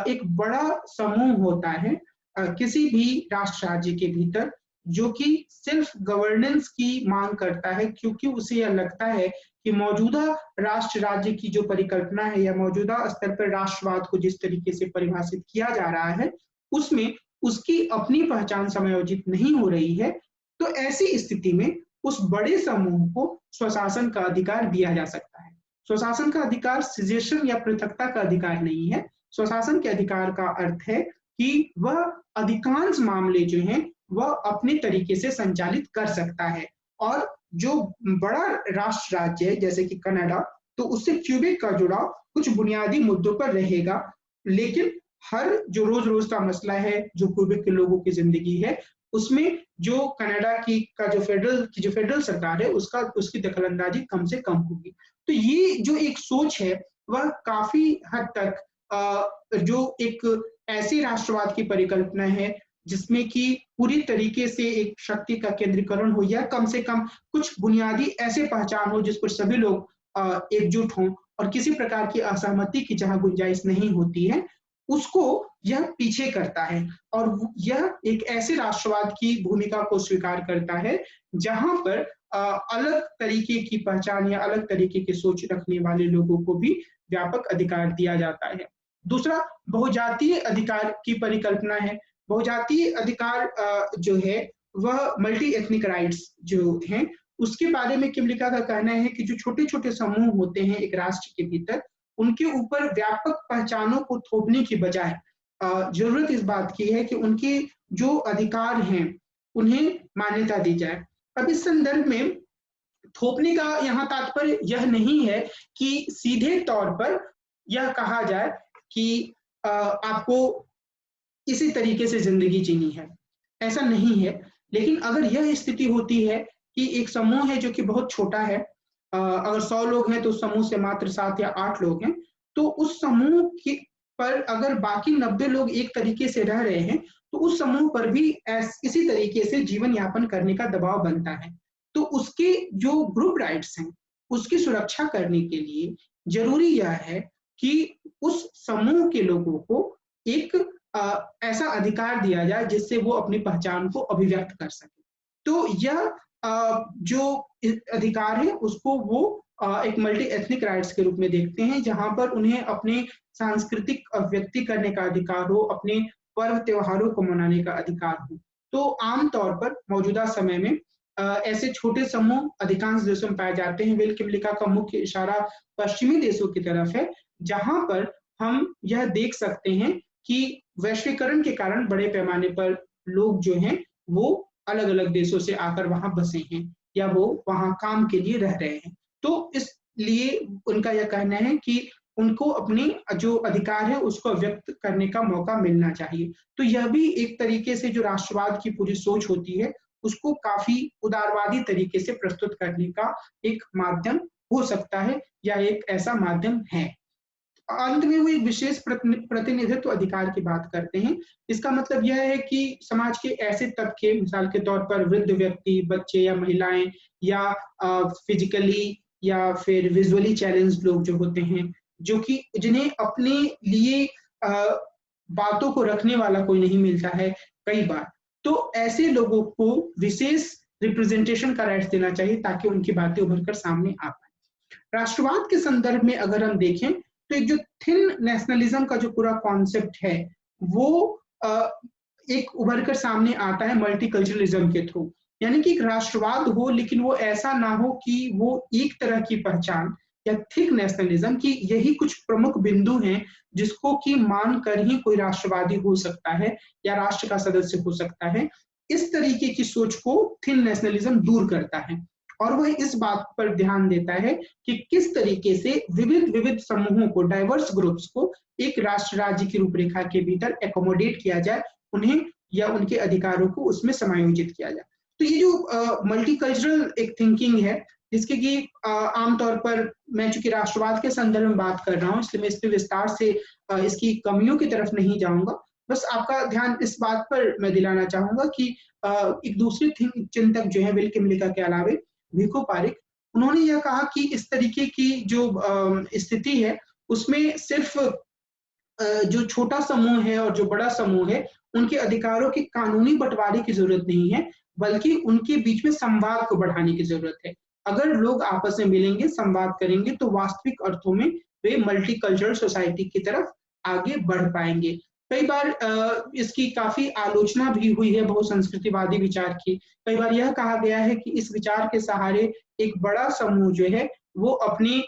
एक बड़ा समूह होता है किसी भी राष्ट्र राज्य के भीतर जो कि सेल्फ गवर्नेंस की मांग करता है, क्योंकि उसे यह लगता है कि मौजूदा राष्ट्र राज्य की जो परिकल्पना है या मौजूदा स्तर पर राष्ट्रवाद को जिस तरीके से परिभाषित किया जा रहा है उसमें उसकी अपनी पहचान समायोजित नहीं हो रही है। तो ऐसी स्थिति में उस बड़े समूह को स्वशासन का अधिकार दिया जा सकता है। स्वशासन का अधिकार सिजेशन या पृथकता का अधिकार नहीं है। स्वशासन के अधिकार का अर्थ है कि वह अधिकांश मामले जो हैं वह अपने तरीके से संचालित कर सकता है। और जो बड़ा राष्ट्र राज्य है जैसे कि कनाडा, तो उससे क्यूबेक का जुड़ाव कुछ बुनियादी मुद्दों पर रहेगा, लेकिन हर जो रोज रोज का मसला है जो क्यूबेक के लोगों की जिंदगी है उसमें जो कनाडा की का जो फेडरल सरकार है उसकी दखलंदाजी कम से कम होगी। तो ये जो एक सोच है वह काफी हद तक जो एक ऐसे राष्ट्रवाद की परिकल्पना है जिसमें कि पूरी तरीके से एक शक्ति का केंद्रीकरण हो या कम से कम कुछ बुनियादी ऐसे पहचान हो जिस पर सभी लोग एकजुट हों और किसी प्रकार की असहमति की जहां गुंजाइश नहीं होती है, उसको यह पीछे करता है। और यह एक ऐसे राष्ट्रवाद की भूमिका को स्वीकार करता है जहां पर अलग तरीके की पहचान या अलग तरीके की सोच रखने वाले लोगों को भी व्यापक अधिकार दिया जाता है। दूसरा, बहुजातीय अधिकार की परिकल्पना है। बहुजातीय अधिकार जो है वह मल्टी एथनिक राइट्स जो हैं उसके बारे में किमलिका का कहना है कि जो छोटे-छोटे समूह होते हैं एक राष्ट्र के भीतर, उनके ऊपर व्यापक पहचानों को थोपने की बजाय ज़रूरत इस बात की है कि उनके जो अधिकार हैं, उन्हें मान्यता दी जाए। अब इस संदर्भ में थोपने का यहाँ तात्पर्य यह नहीं है कि सीधे तौर पर यह कहा जाए कि आपको इसी तरीके से ज़िंदगी जीनी है, ऐसा नहीं है। लेकिन अगर यह स्थिति होती है कि एक समूह है जो कि बहुत छोटा है, अगर 100 लोग हैं तो उस समूह से मात्र 7 या 8 लोग हैं, तो उस समूह की पर अगर बाकी 90 लोग एक तरीके से रह रहे हैं, तो उस समूह पर भी इसी तरीके से जीवन यापन करने का दबाव बनता है। तो उसके जो ग्रुप राइट्स हैं, उसकी सुरक्षा करने के लिए ज़रूरी यह है कि उस समूह के लोगों को एक ऐसा अधिकार दिया जाए जिससे वो अपनी पहचान को अभिव्यक्त कर सके। तो यह जो अधिकार है उसको वो एक मल्टी एथनिक राइट्स के रूप में देखते हैं, जहाँ पर उन्हें अपने सांस्कृतिक अभिव्यक्ति करने का अधिकार हो, अपने पर्व त्योहारों को मनाने का अधिकार हो। तो आम तौर पर मौजूदा समय में ऐसे छोटे समूह अधिकांश देशों में पाए जाते हैं। विल किमलिका का मुख्य इशारा पश्चिमी देशों की तरफ है, जहाँ पर हम यह देख सकते हैं कि वैश्वीकरण के कारण बड़े पैमाने पर लोग जो हैं, वो अलग-अलग देशों से आकर वहाँ बसे हैं या वो वहाँ काम के लिए रह रहे हैं। तो इसलिए उनका यह कहना है कि उनको अपने जो अधिकार है उसको व्यक्त करने का मौका मिलना चाहिए। तो यह भी एक तरीके से जो राष्ट्रवाद की पूरी सोच होती है, उसको काफ़ी उदारवादी तरीके से प्रस्तुत करने का एक माध्यम हो सकता है या एक ऐसा माध्यम है। अंत में वो एक विशेष प्रतिनिधित्व अधिकार की बात करते हैं। इसका मतलब यह है कि समाज के ऐसे तबके, मिसाल के तौर पर वृद्ध व्यक्ति, बच्चे या महिलाएँ या फिज़िकली या फिर विज़ुअली चैलेंज्ड लोग जो होते हैं, जो कि जिन्हें अपने लिए बातों को रखने वाला कोई नहीं मिलता है कई बार। तो ऐसे लोगों को विशेष रिप्रेजेंटेशन का राइट्स देना चाहिए ताकि उनकी बातें उभर कर सामने आ पाएँ। राष्ट्रवाद के संदर्भ में अगर हम देखें तो एक जो थिन नेशनलिज्म का जो पूरा कॉन्सेप्ट है, वो एक उभर कर सामने आता है मल्टीकल्चरलिज्म के थ्रू। यानी कि एक राष्ट्रवाद हो लेकिन वो ऐसा ना हो कि वो एक तरह की पहचान या थिक नेशनलिज्म की यही कुछ प्रमुख बिंदु हैं जिसको कि मानकर ही कोई राष्ट्रवादी हो सकता है या राष्ट्र का सदस्य हो सकता है। इस तरीके की सोच को थिन नेशनलिज्म दूर करता है और वह इस बात पर ध्यान देता है कि किस तरीके से विविध समूहों को, डाइवर्स ग्रुप्स को एक राष्ट्र राज्य की रूपरेखा के भीतर एकोमोडेट किया जाए, उन्हें या उनके अधिकारों को उसमें समायोजित किया जाए। तो ये जो मल्टीकल्चरल एक थिंकिंग है, जिसके कि आमतौर पर मैं चूंकि राष्ट्रवाद के संदर्भ में बात कर रहा हूँ, इसलिए मैं इस पे विस्तार से इसकी कमियों की तरफ नहीं जाऊंगा। बस आपका ध्यान इस बात पर मैं दिलाना चाहूंगा कि एक दूसरे चिंतक जो है विल किमलिका के अलावे विको पारिक, उन्होंने यह कहा कि इस तरीके की जो स्थिति है उसमें सिर्फ जो छोटा समूह है और जो बड़ा समूह है उनके अधिकारों के कानूनी बंटवारे की जरूरत नहीं है, बल्कि उनके बीच में संवाद को बढ़ाने की जरूरत है। अगर लोग आपस में मिलेंगे, संवाद करेंगे तो वास्तविक अर्थों में वे मल्टीकल्चरल सोसाइटी की तरफ आगे बढ़ पाएंगे। कई बार इसकी काफी आलोचना भी हुई है बहुसंस्कृतिवादी विचार की। कई बार यह कहा गया है कि इस विचार के सहारे एक बड़ा समूह जो है वो अपने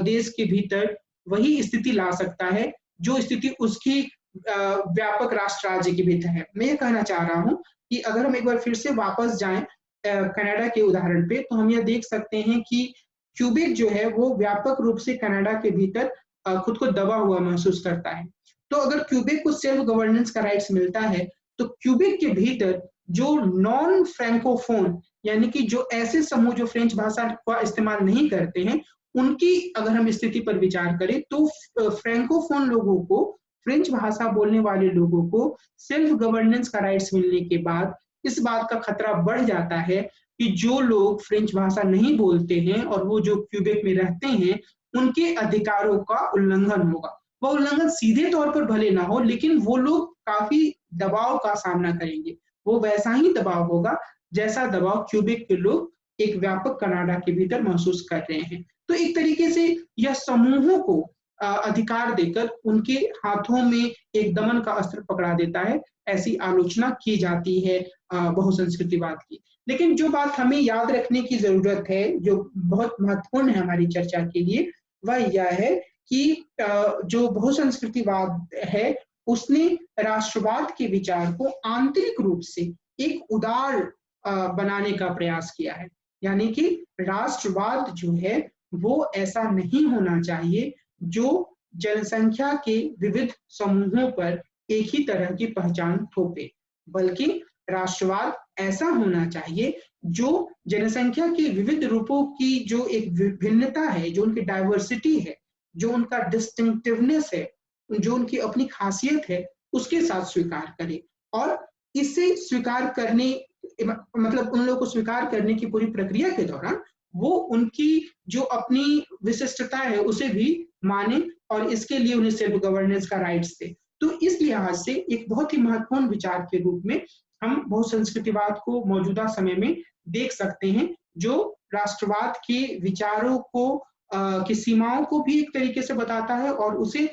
देश के भीतर वही स्थिति ला सकता है जो स्थिति उसकी व्यापक राष्ट्र राज्य के भीतर है। मैं ये कहना चाह रहा हूँ कि अगर हम एक बार फिर से वापस जाएं कनाडा के उदाहरण पे, तो हम यह देख सकते हैं कि क्यूबेक जो है वो व्यापक रूप से कनाडा के भीतर खुद को दबा हुआ महसूस करता है। तो अगर क्यूबेक को सेल्फ गवर्नेंस का राइट्स मिलता है, तो क्यूबेक के भीतर जो नॉन फ्रैंकोफोन यानी कि जो ऐसे समूह जो फ्रेंच भाषा का इस्तेमाल नहीं करते हैं, उनकी अगर हम स्थिति पर विचार करें तो फ्रैंकोफोन लोगों को, फ्रेंच भाषा बोलने वाले लोगों को सेल्फ गवर्नेंस का राइट्स मिलने के बाद इस बात का खतरा बढ़ जाता है कि जो लोग फ्रेंच भाषा नहीं बोलते हैं और वो जो क्यूबेक में रहते हैं, उनके अधिकारों का उल्लंघन होगा। वो उल्लंघन सीधे तौर पर भले ना हो, लेकिन वो लोग काफी दबाव का सामना करेंगे। वो वैसा ही दबाव होगा जैसा दबाव क्यूबेक के लोग एक व्यापक कनाडा के भीतर महसूस कर रहे हैं। तो एक तरीके से यह समूहों को अधिकार देकर उनके हाथों में एक दमन का अस्त्र पकड़ा देता है, ऐसी आलोचना की जाती है बहुसंस्कृतिवाद की। लेकिन जो बात हमें याद रखने की जरूरत है, जो बहुत महत्वपूर्ण है हमारी चर्चा के लिए, वह यह है कि जो बहुसंस्कृतिवाद है उसने राष्ट्रवाद के विचार को आंतरिक रूप से एक उदार बनाने का प्रयास किया है। यानी कि राष्ट्रवाद जो है वो ऐसा नहीं होना चाहिए जो जनसंख्या के विविध समूहों पर एक ही तरह की पहचान थोपे, बल्कि राष्ट्रवाद ऐसा होना चाहिए जो जनसंख्या के विविध रूपों की जो एक विभिन्नता है, जो उनकी डाइवर्सिटी है, जो उनका डिस्टिंक्टिवनेस है, जो उनकी अपनी खासियत है, उसके साथ स्वीकार करे। और इसे स्वीकार करने मतलब उन लोगों को स्वीकार करने की पूरी प्रक्रिया के दौरान वो उनकी जो अपनी विशिष्टता है उसे भी माने और इसके लिए उन्हें सेल्फ गवर्नेंस का राइट्स दे। तो इस लिहाज से एक बहुत ही महत्वपूर्ण विचार के रूप में हम बहुसंस्कृतिवाद को मौजूदा समय में देख सकते हैं, जो राष्ट्रवाद के विचारों को की सीमाओं को भी एक तरीके से बताता है और उसे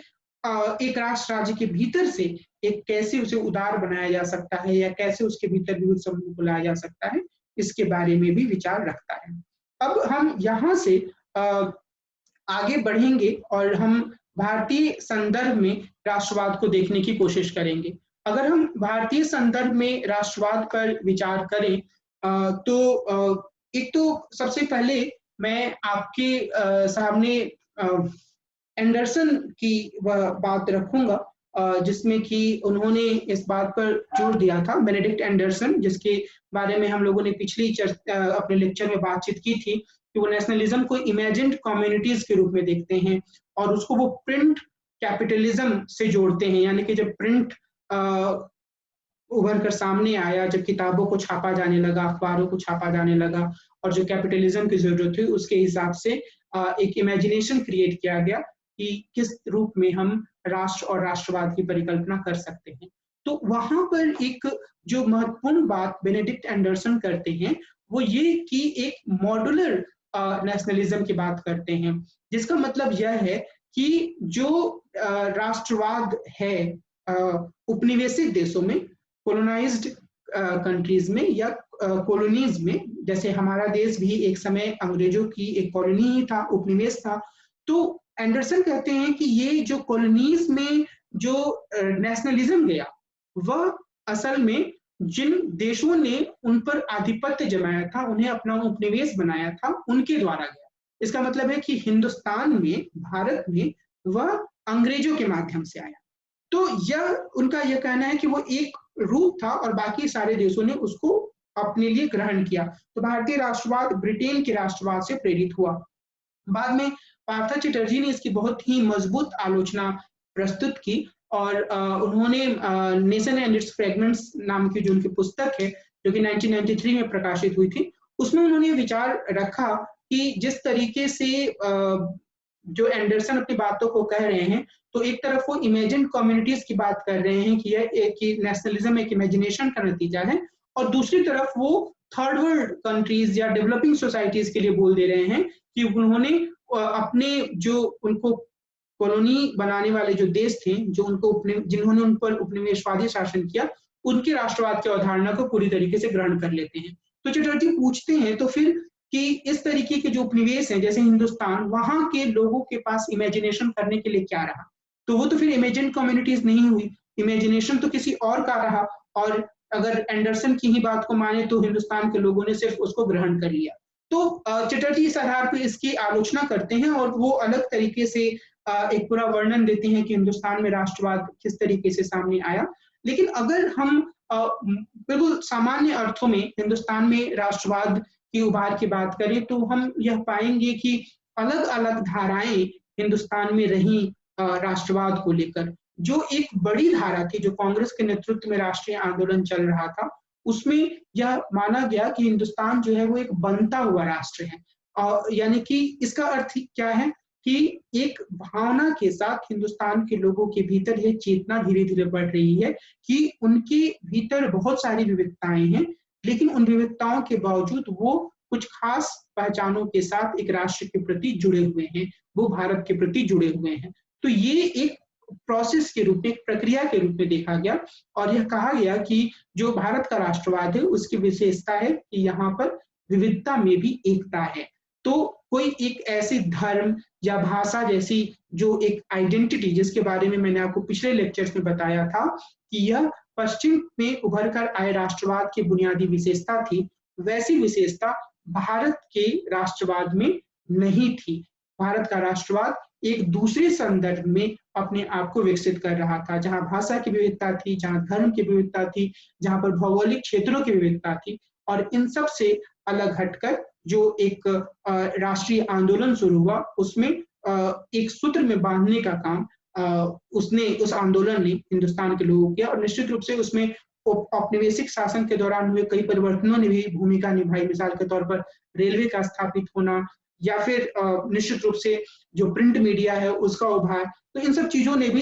एक राष्ट्र राज्य के भीतर से एक कैसे उसे उदार बनाया जा सकता है या कैसे उसके भीतर विविध समूह को लाया जा सकता है, इसके बारे में भी विचार रखता है। अब हम यहाँ से आगे बढ़ेंगे और हम भारतीय संदर्भ में राष्ट्रवाद को देखने की कोशिश करेंगे। अगर हम भारतीय संदर्भ में राष्ट्रवाद पर विचार करें तो एक तो सबसे पहले मैं आपके सामने एंडरसन की वह बात रखूंगा जिसमें कि उन्होंने इस बात पर जोर दिया था, बेनेडिक्ट एंडरसन, जिसके बारे में हम लोगों ने पिछली अपने लेक्चर में बातचीत की थी कि वो नेशनलिज्म को इमेजिन्ड कम्युनिटीज के रूप में देखते हैं और उसको वो प्रिंट कैपिटलिज्म से जोड़ते हैं। यानी कि जब प्रिंट उभर कर सामने आया, जब किताबों को छापा जाने लगा, अखबारों को छापा जाने लगा और जो कैपिटलिज्म की जरूरत हुई उसके हिसाब से एक इमेजिनेशन क्रिएट किया गया कि किस रूप में हम राष्ट्र और राष्ट्रवाद की परिकल्पना कर सकते हैं। तो वहां पर एक जो महत्वपूर्ण बात बेनेडिक्ट एंडरसन करते हैं वो ये कि एक मॉड्यूलर नेशनलिज्म की बात करते हैं, जिसका मतलब यह है कि जो राष्ट्रवाद है उपनिवेशित देशों में, कोलोनाइज्ड कंट्रीज में या कॉलोनीज में, जैसे हमारा देश भी एक समय अंग्रेजों की एक कॉलोनी ही था, उपनिवेश था, तो एंडरसन कहते हैं कि ये जो कॉलोनीज में जो नेशनलिज्म गया वह असल में जिन देशों ने उन पर आधिपत्य जमाया था, उन्हें अपना उपनिवेश बनाया था, उनके द्वारा गया। इसका मतलब है कि हिंदुस्तान में, भारत में वह अंग्रेजों के माध्यम से आया। तो यह उनका यह कहना है कि वो एक रूप था और बाकी सारे देशों ने उसको अपने लिए ग्रहण किया। तो भारतीय राष्ट्रवाद ब्रिटेन के राष्ट्रवाद से प्रेरित हुआ। बाद में पार्था चैटर्जी ने इसकी बहुत ही मजबूत आलोचना प्रस्तुत की और उन्होंने नेशन एंड इट्स फ्रेगमेंट्स नाम की जो उनकी पुस्तक है, जो कि 1993 में प्रकाशित हुई थी, उसमें उन्होंने विचार रखा कि जिस तरीके से जो एंडरसन अपनी बातों को कह रहे हैं, तो एक तरफ वो इमेजिन्ड कम्युनिटीज की बात कर रहे हैं कि यह एक नेशनलिज्म एक इमेजिनेशन का नतीजा है, और दूसरी तरफ वो थर्ड वर्ल्ड कंट्रीज या डेवलपिंग सोसाइटीज के लिए बोल दे रहे हैं कि उन्होंने अपने जो उनको कॉलोनी बनाने वाले जो देश थे, जो उनको जिन्होंने उन पर उपनिवेशवादी शासन किया, उनके राष्ट्रवाद की अवधारणा को पूरी तरीके से ग्रहण कर लेते हैं। तो चटर्जी पूछते हैं तो फिर कि इस तरीके के जो उपनिवेश हैं जैसे हिंदुस्तान, वहां के लोगों के पास इमेजिनेशन करने के लिए क्या रहा? तो वो तो फिर इमेजिन कम्युनिटीज नहीं हुई, इमेजिनेशन तो किसी और का रहा, और अगर एंडरसन की ही बात को माने तो हिंदुस्तान के लोगों ने सिर्फ उसको ग्रहण कर लिया। तो चटर्जी इस आधार पर इसकी आलोचना करते हैं और वो अलग तरीके से एक पूरा वर्णन देते हैं कि हिंदुस्तान में राष्ट्रवाद किस तरीके से सामने आया। लेकिन अगर हम बिल्कुल सामान्य अर्थों में हिंदुस्तान में राष्ट्रवाद की उभार की बात करें तो हम यह पाएंगे कि अलग अलग धाराएं हिंदुस्तान में रही राष्ट्रवाद को लेकर। जो एक बड़ी धारा थी, जो कांग्रेस के नेतृत्व में राष्ट्रीय आंदोलन चल रहा था, उसमें यह माना गया कि हिंदुस्तान जो है वो एक बनता हुआ राष्ट्र है। यानी कि इसका अर्थ क्या है कि एक भावना के साथ हिंदुस्तान के लोगों के भीतर यह चेतना धीरे धीरे बढ़ रही है कि उनके भीतर बहुत सारी विविधताएं हैं, लेकिन उन विविधताओं के बावजूद वो कुछ खास पहचानों के साथ एक राष्ट्र के प्रति जुड़े हुए हैं, वो भारत के प्रति जुड़े हुए हैं। तो ये एक प्रोसेस के रूप में, एक प्रक्रिया के रूप में देखा गया और यह कहा गया कि जो भारत का राष्ट्रवाद है उसकी विशेषता है कि यहाँ पर विविधता में भी एकता है। तो कोई एक ऐसी धर्म या भाषा जैसी जो एक आइडेंटिटी, जिसके बारे में मैंने आपको पिछले लेक्चर्स में बताया था कि यह पश्चिम में उभर कर आए राष्ट्रवाद की बुनियादी विशेषता थी, वैसी विशेषता भारत के राष्ट्रवाद में नहीं थी। भारत का राष्ट्रवाद एक दूसरे संदर्भ में अपने आप को विकसित कर रहा था, जहाँ भाषा की विविधता थी, जहाँ धर्म की विविधता थी, जहाँ पर भौगोलिक क्षेत्रों की विविधता थी, और इन सब से अलग हटकर जो एक राष्ट्रीय आंदोलन शुरू हुआ, उसमें एक सूत्र में बांधने का काम उस आंदोलन ने हिंदुस्तान के लोगों किया, और निश्चित रूप से उसमें औपनिवेशिक शासन के दौरान हुए कई परिवर्तनों ने भी भूमिका निभाई। मिसाल के तौर पर रेलवे का स्थापित होना, या फिर निश्चित रूप से जो प्रिंट मीडिया है उसका उभार, तो इन सब चीजों ने भी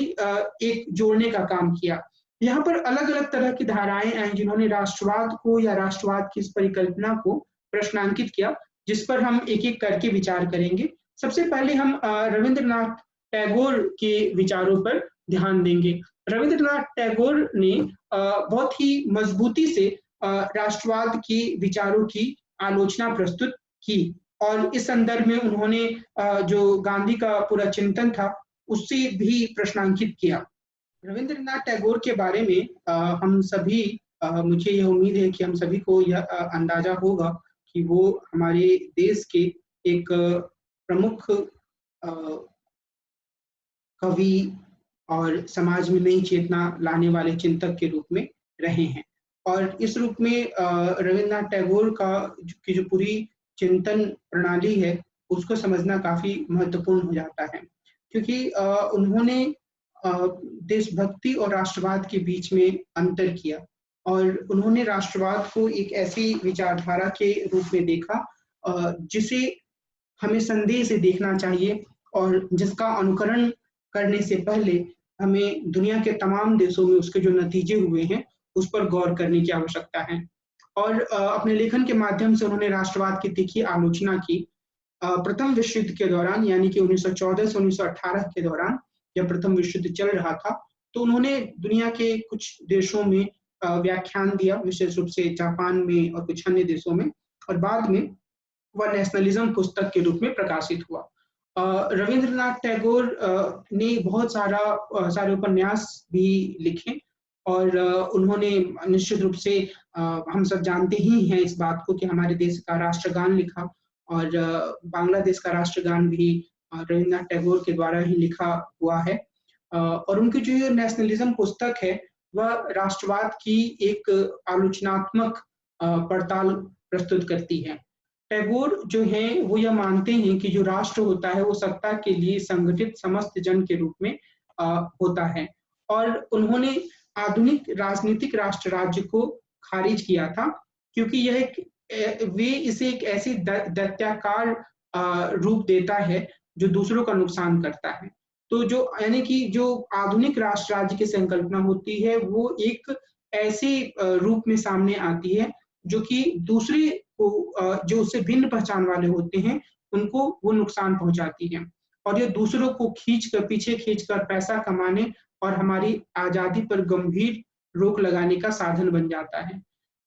एक जोड़ने का काम किया। यहाँ पर अलग अलग तरह की धाराएं आई जिन्होंने राष्ट्रवाद को या राष्ट्रवाद की इस परिकल्पना को प्रश्नांकित किया, जिस पर हम एक एक करके विचार करेंगे। सबसे पहले हम रविंद्रनाथ टैगोर के विचारों पर ध्यान देंगे। रविंद्रनाथ टैगोर ने बहुत ही मजबूती से राष्ट्रवाद के विचारों की आलोचना प्रस्तुत की, और इस संदर्भ में उन्होंने जो गांधी का पूरा चिंतन था उससे भी प्रश्नांकित किया। रविंद्रनाथ टैगोर के बारे में हम सभी, मुझे यह उम्मीद है कि हम सभी को यह अंदाजा होगा कि वो हमारे देश के एक प्रमुख कवि और समाज में नई चेतना लाने वाले चिंतक के रूप में रहे हैं। और इस रूप में रविंद्रनाथ टैगोर की जो पूरी चिंतन प्रणाली है उसको समझना काफी महत्वपूर्ण हो जाता है, क्योंकि उन्होंने देशभक्ति और राष्ट्रवाद के बीच में अंतर किया, और उन्होंने राष्ट्रवाद को एक ऐसी विचारधारा के रूप में देखा जिसे हमें संदेह से देखना चाहिए, और जिसका अनुकरण करने से पहले हमें दुनिया के तमाम देशों में उसके जो नतीजे हुए हैं उस पर गौर करने की आवश्यकता है। और अपने लेखन के माध्यम से उन्होंने राष्ट्रवाद की तीखी आलोचना की। प्रथम विश्व युद्ध के दौरान, यानी कि 1914 से 1918 के दौरान जब प्रथम विश्व युद्ध चल रहा था, तो उन्होंने दुनिया के कुछ देशों में व्याख्यान दिया, विशेष रूप से जापान में और कुछ अन्य देशों में, और बाद में वह नेशनलिज्म पुस्तक के रूप में प्रकाशित हुआ। रविंद्रनाथ टैगोर ने बहुत सारे उपन्यास भी लिखे, और उन्होंने निश्चित रूप से हम सब जानते ही हैं इस बात को कि हमारे देश का राष्ट्रगान लिखा, और बांग्लादेश का राष्ट्रगान भी रविंद्रनाथ टैगोर के द्वारा ही लिखा हुआ है। और उनकी जो ये नेशनलिज्म पुस्तक है वह राष्ट्रवाद की एक आलोचनात्मक पड़ताल प्रस्तुत करती है। टैगोर जो हैं वो यह मानते हैं कि जो राष्ट्र होता है वो सत्ता के लिए संगठित समस्त जन के रूप में होता है, और उन्होंने आधुनिक राजनीतिक राष्ट्र राज्य को खारिज किया था, क्योंकि वे इसे एक ऐसी दैत्याकार रूप देता है जो दूसरों का नुकसान करता है। तो जो यानी कि जो आधुनिक राष्ट्र राज्य की संकल्पना होती है वो एक ऐसे रूप में सामने आती है जो कि दूसरे को, जो उससे भिन्न पहचान वाले होते हैं, उनको वो नुकसान पहुंचाती है, और ये दूसरों को पीछे खींचकर पैसा कमाने और हमारी आजादी पर गंभीर रोक लगाने का साधन बन जाता है।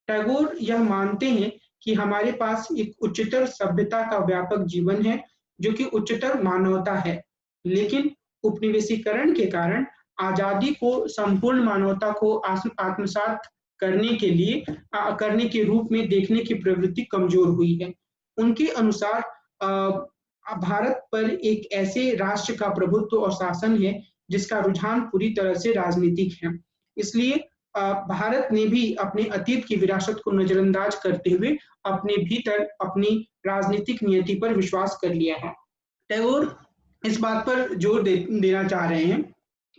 टैगोर यह मानते हैं कि हमारे पास एक उच्चतर सभ्यता का व्यापक जीवन है जो कि उच्चतर मानवता है, लेकिन उपनिवेशीकरण के कारण आजादी को संपूर्ण मानवता को आत्मसात करने के रूप में देखने की प्रवृत्ति कमजोर हुई है। उनके अनुसार भारत पर एक ऐसे राष्ट्र का प्रभुत्व और शासन है जिसका रुझान पूरी तरह से राजनीतिक है। इसलिए भारत ने भी अपने अतीत की विरासत को नजरअंदाज करते हुए अपने भीतर अपनी राजनीतिक नियति पर विश्वास कर लिया है। टैगोर इस बात पर जोर देना चाह रहे हैं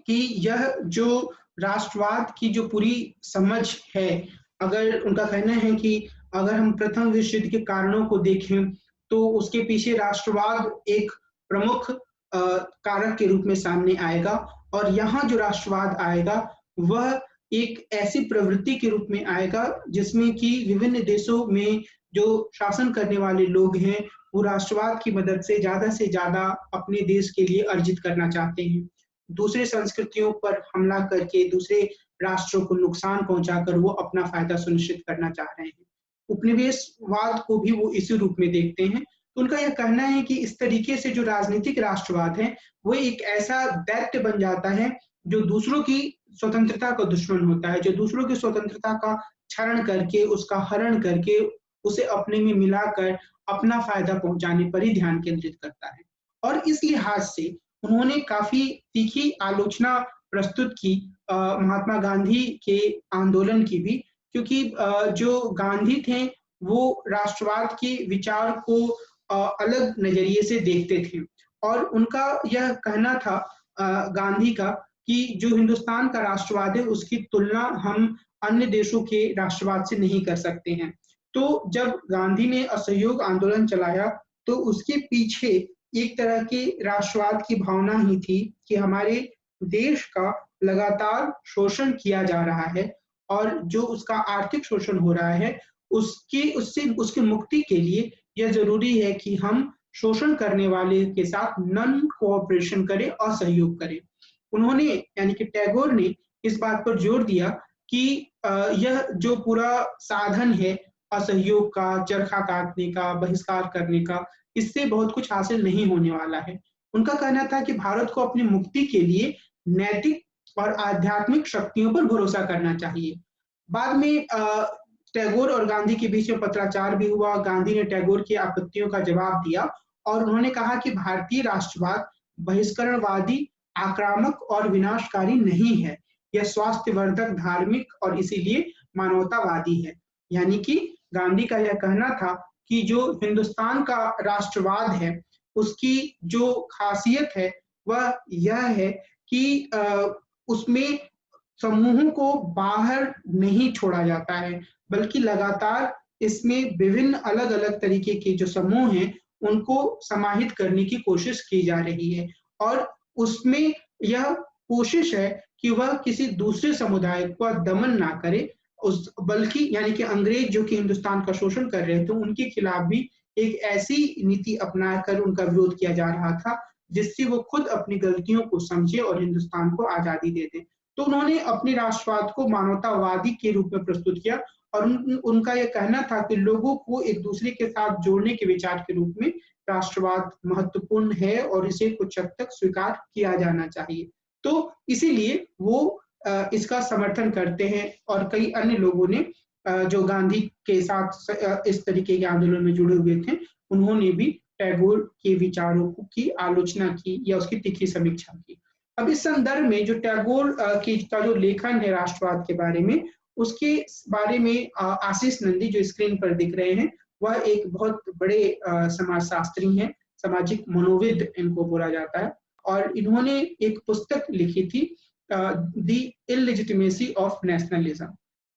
कि यह जो राष्ट्रवाद की जो पूरी समझ है, अगर उनका कहना है कि अगर हम प्रथम विश्व युद्ध के कारणों को देखें तो उसके पीछे राष्ट्रवाद एक प्रमुख कारक के रूप में सामने आएगा, और यहाँ जो राष्ट्रवाद आएगा वह एक ऐसी प्रवृत्ति के रूप में आएगा जिसमें कि विभिन्न देशों में जो शासन करने वाले लोग हैं वो राष्ट्रवाद की मदद से ज्यादा अपने देश के लिए अर्जित करना चाहते हैं। दूसरे संस्कृतियों पर हमला करके दूसरे राष्ट्रों को नुकसान पहुंचाकर वो अपना फायदा सुनिश्चित करना चाह रहे हैं। उपनिवेशवाद को भी वो इसी रूप में देखते हैं। तो उनका यह कहना है कि इस तरीके से जो राजनीतिक राष्ट्रवाद है, वो एक ऐसा दैत्य बन जाता है जो दूसरों की स्वतंत्रता का दुश्मन होता है, जो दूसरों की स्वतंत्रता का क्षरण करके, उसका हरण करके, उसे अपने में मिलाकर अपना फायदा पहुंचाने पर ही ध्यान केंद्रित करता है। और इस लिहाज से उन्होंने काफी तीखी आलोचना प्रस्तुत की महात्मा गांधी के आंदोलन की भी, क्योंकि जो गांधी थे वो राष्ट्रवाद के विचार को अलग नजरिए से देखते थे और उनका यह कहना था गांधी का कि जो हिंदुस्तान का राष्ट्रवाद है उसकी तुलना हम अन्य देशों के राष्ट्रवाद से नहीं कर सकते हैं। तो जब गांधी ने असहयोग आंदोलन चलाया तो उसके पीछे एक तरह के राष्ट्रवाद की भावना ही थी कि हमारे देश का लगातार शोषण किया जा रहा है और जो उसका आर्थिक शोषण हो रहा है उसकी मुक्ति के लिए यह जरूरी है कि हम शोषण करने वाले के साथ नॉन कोऑपरेशन करें और सहयोग करें। उन्होंने यानी कि टैगोर ने इस बात पर जोर दिया कि यह जो पूरा साधन है असहयोग का, चरखा काटने का, बहिष्कार करने का, इससे बहुत कुछ हासिल नहीं होने वाला है। उनका कहना था कि भारत को अपनी मुक्ति के लिए नैतिक और आध्यात्मिक शक्तियों पर भरोसा करना चाहिए। बाद में टैगोर और गांधी के बीच में पत्राचार भी हुआ। गांधी ने टैगोर की आपत्तियों का जवाब दिया और उन्होंने कहा कि भारतीय राष्ट्रवाद बहिष्करणवादी, आक्रामक और विनाशकारी नहीं है। यह स्वास्थ्यवर्धक, धार्मिक और इसीलिए मानवतावादी है। यानी कि गांधी का यह कहना था कि जो हिंदुस्तान का राष्ट्रवाद है उसकी जो खासियत है वह यह है कि उसमें समूहों को बाहर नहीं छोड़ा जाता है, बल्कि लगातार इसमें विभिन्न अलग-अलग तरीके के जो समूह हैं उनको समाहित करने की कोशिश की जा रही है और उसमें यह कोशिश है कि वह किसी दूसरे समुदाय का दमन ना करे, बल्कि यानी कि अंग्रेज जो कि हिंदुस्तान का शोषण कर रहे थे उनके खिलाफ भी एक ऐसी नीति अपनाकर उनका विरोध किया जा रहा था जिससे वो खुद अपनी गलतियों को समझे और हिंदुस्तान को आजादी दे दे। तो उन्होंने अपने राष्ट्रवाद को मानवतावादी के रूप में प्रस्तुत किया और उनका यह कहना था कि लोगों को एक दूसरे के साथ जोड़ने के विचार के रूप में राष्ट्रवाद महत्वपूर्ण है और इसे कुछ हद तक स्वीकार किया जाना चाहिए। तो इसीलिए वो इसका समर्थन करते हैं और कई अन्य लोगों ने जो गांधी के साथ इस तरीके के आंदोलन में जुड़े हुए थे उन्होंने भी टैगोर के विचारों की आलोचना की या उसकी तीखी समीक्षा की। अब इस संदर्भ में जो टैगोर का जो लेखन है राष्ट्रवाद के बारे में, उसके बारे में आशीष नंदी जो स्क्रीन पर दिख रहे हैं वह एक बहुत बड़े समाजशास्त्री हैं, सामाजिक मनोविद इनको बोला जाता है और इन्होंने एक पुस्तक लिखी थी द इललेजिटिमेसी ऑफ नेशनलिज्म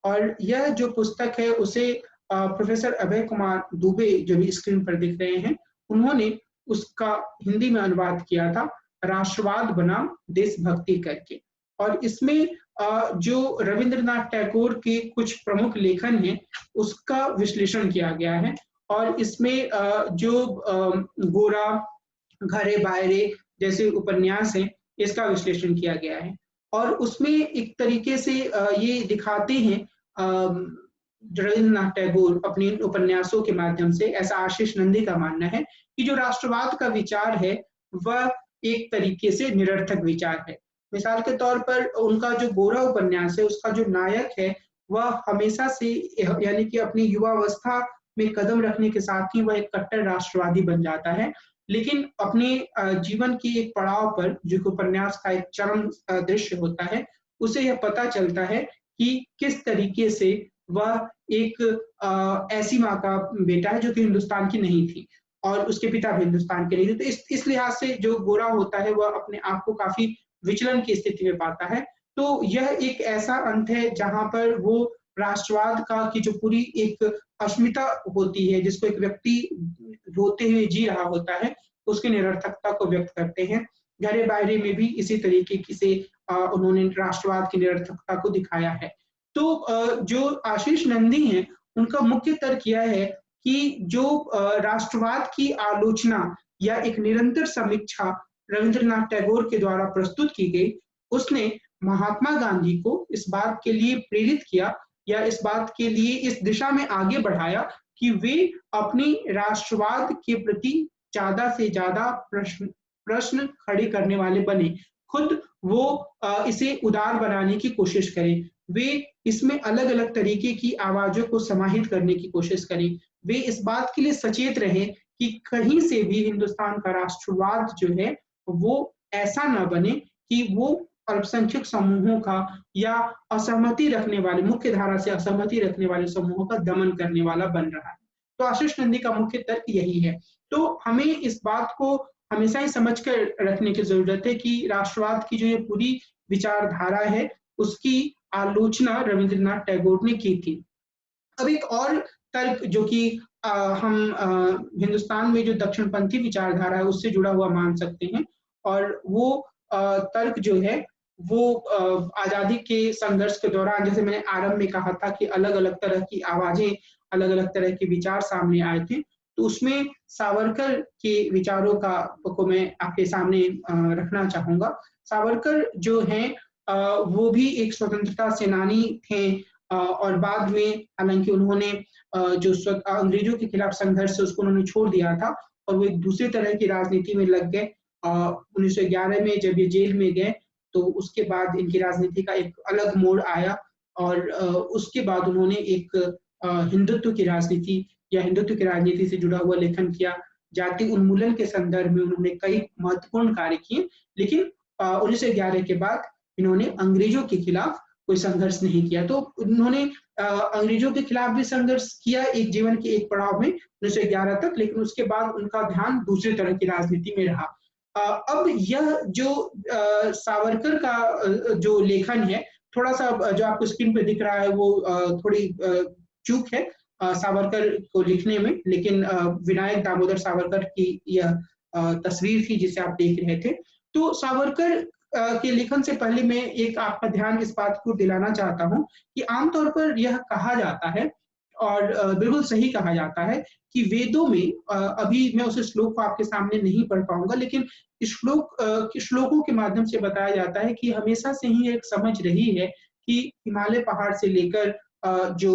और यह जो पुस्तक है उसे प्रोफेसर अभय कुमार दुबे जो भी स्क्रीन पर दिख रहे हैं उन्होंने उसका हिंदी में अनुवाद किया था राष्ट्रवाद बनाम देशभक्ति करके। और इसमें जो रविंद्रनाथ टैगोर के कुछ प्रमुख लेखन हैं उसका विश्लेषण किया गया है और इसमें जो गोरा, घरे बायरे जैसे उपन्यास हैं इसका विश्लेषण किया गया है और उसमें एक तरीके से ये दिखाते हैं रविंद्रनाथ टैगोर अपने उपन्यासों के माध्यम से, ऐसा आशीष नंदी का मानना है कि जो राष्ट्रवाद का विचार है वह एक तरीके से निरर्थक विचार है। मिसाल के तौर पर उनका जो गोरा उपन्यास है उसका जो नायक है वह हमेशा से यानी कि अपनी युवावस्था में कदम रखने के साथ ही वह एक कट्टर राष्ट्रवादी बन जाता है, लेकिन अपने जीवन के एक पड़ाव पर जो उपन्यास का एक चरम दृश्य होता है उसे यह पता चलता है कि किस तरीके से वह एक ऐसी माँ का बेटा है जो कि हिंदुस्तान की नहीं थी और उसके पिता भी हिंदुस्तान के नहीं थे। तो इस लिहाज से जो गोरा होता है वह अपने आप को काफी विचलन की स्थिति में पाता है। तो यह एक ऐसा अंत है जहां पर वो राष्ट्रवाद का की जो पूरी एक अस्मिता होती है जिसको एक व्यक्ति रोते हुए जी रहा होता है उसकी निरर्थकता को व्यक्त करते हैं। घरे बायरे में भी इसी तरीके से उन्होंने राष्ट्रवाद की निरर्थकता को दिखाया है। तो जो आशीष नंदी हैं उनका मुख्य तर्क यह है कि जो राष्ट्रवाद की आलोचना या एक निरंतर समीक्षा रविंद्रनाथ टैगोर के द्वारा प्रस्तुत की गई, उसने महात्मा गांधी को इस बात के लिए प्रेरित किया या इस बात के लिए इस दिशा में आगे बढ़ाया कि वे अपनी राष्ट्रवाद के प्रति ज्यादा से ज्यादा प्रश्न खड़े करने वाले बने। खुद वो इसे उदार बनाने की कोशिश करें, वे इसमें अलग-अलग तरीके की आवाज़ों को समाहित करने की कोशिश करें। वे इस बात के लिए सचेत रहें कि कहीं से भी हिंदुस्तान का राष्ट्रवाद जो है, वो ऐसा ना बने कि वो अल्पसंख्यक समूहों का या असहमति रखने वाले, मुख्य धारा से असहमति रखने वाले समूहों का दमन करने वाला बन रहा है। तो आशीष नंदी का मुख्य तर्क यही है। तो हमें इस बात को हमेशा ही समझ कर रखने की ज़रूरत है कि राष्ट्रवाद की जो ये पूरी विचारधारा है, उसकी आलोचना रवींद्रनाथ टैगोर ने की थी। अब एक और तर्क जो कि हम हिंदुस्तान में जो दक्षिणपंथी विचारधारा है उससे जुड़ा हुआ मान सकते हैं, और वो तर्क जो है वो आजादी के संघर्ष के दौरान, जैसे मैंने आरंभ में कहा था कि अलग-अलग तरह की आवाजें, अलग-अलग तरह के विचार सामने आए थे, तो उसमें सावरकर के विचारों को मैं आपके सामने रखना चाहूंगा। सावरकर जो हैं वो भी एक स्वतंत्रता सेनानी थे, और बाद में हालांकि उन्होंने जो अंग्रेजों के खिलाफ संघर्ष है उसको उन्होंने छोड़ दिया था और वो एक दूसरे तरह की राजनीति में लग गए। 1911 में जब ये जेल में गए तो उसके बाद इनकी राजनीति का एक अलग मोड़ आया, और उसके बाद उन्होंने एक हिंदुत्व की राजनीति या हिंदुत्व की राजनीति से जुड़ा हुआ लेखन किया। जाति उन्मूलन के संदर्भ में उन्होंने कई महत्वपूर्ण कार्य किए, लेकिन 1911 के बाद इन्होंने अंग्रेजों के खिलाफ कोई संघर्ष नहीं किया। तो उन्होंने अंग्रेजों के खिलाफ भी संघर्ष किया एक जीवन के एक पड़ाव में 1911 तक, लेकिन उसके बाद उनका ध्यान दूसरी तरह की राजनीति में रहा। अब यह जो सावरकर का जो लेखन है, थोड़ा सा जो आपको स्क्रीन पे दिख रहा है वो थोड़ी चूक है सावरकर को लिखने में, लेकिन विनायक दामोदर सावरकर की यह तस्वीर थी जिसे आप देख रहे थे। तो सावरकर के लेखन से पहले मैं एक आपका ध्यान इस बात को दिलाना चाहता हूँ कि आमतौर पर यह कहा जाता है, और बिल्कुल सही कहा जाता है, कि वेदों में अभी मैं उस श्लोक को आपके सामने नहीं पढ़ पाऊंगा, लेकिन श्लोकों के माध्यम से बताया जाता है कि हमेशा से ही एक समझ रही है कि हिमालय पहाड़ से लेकर जो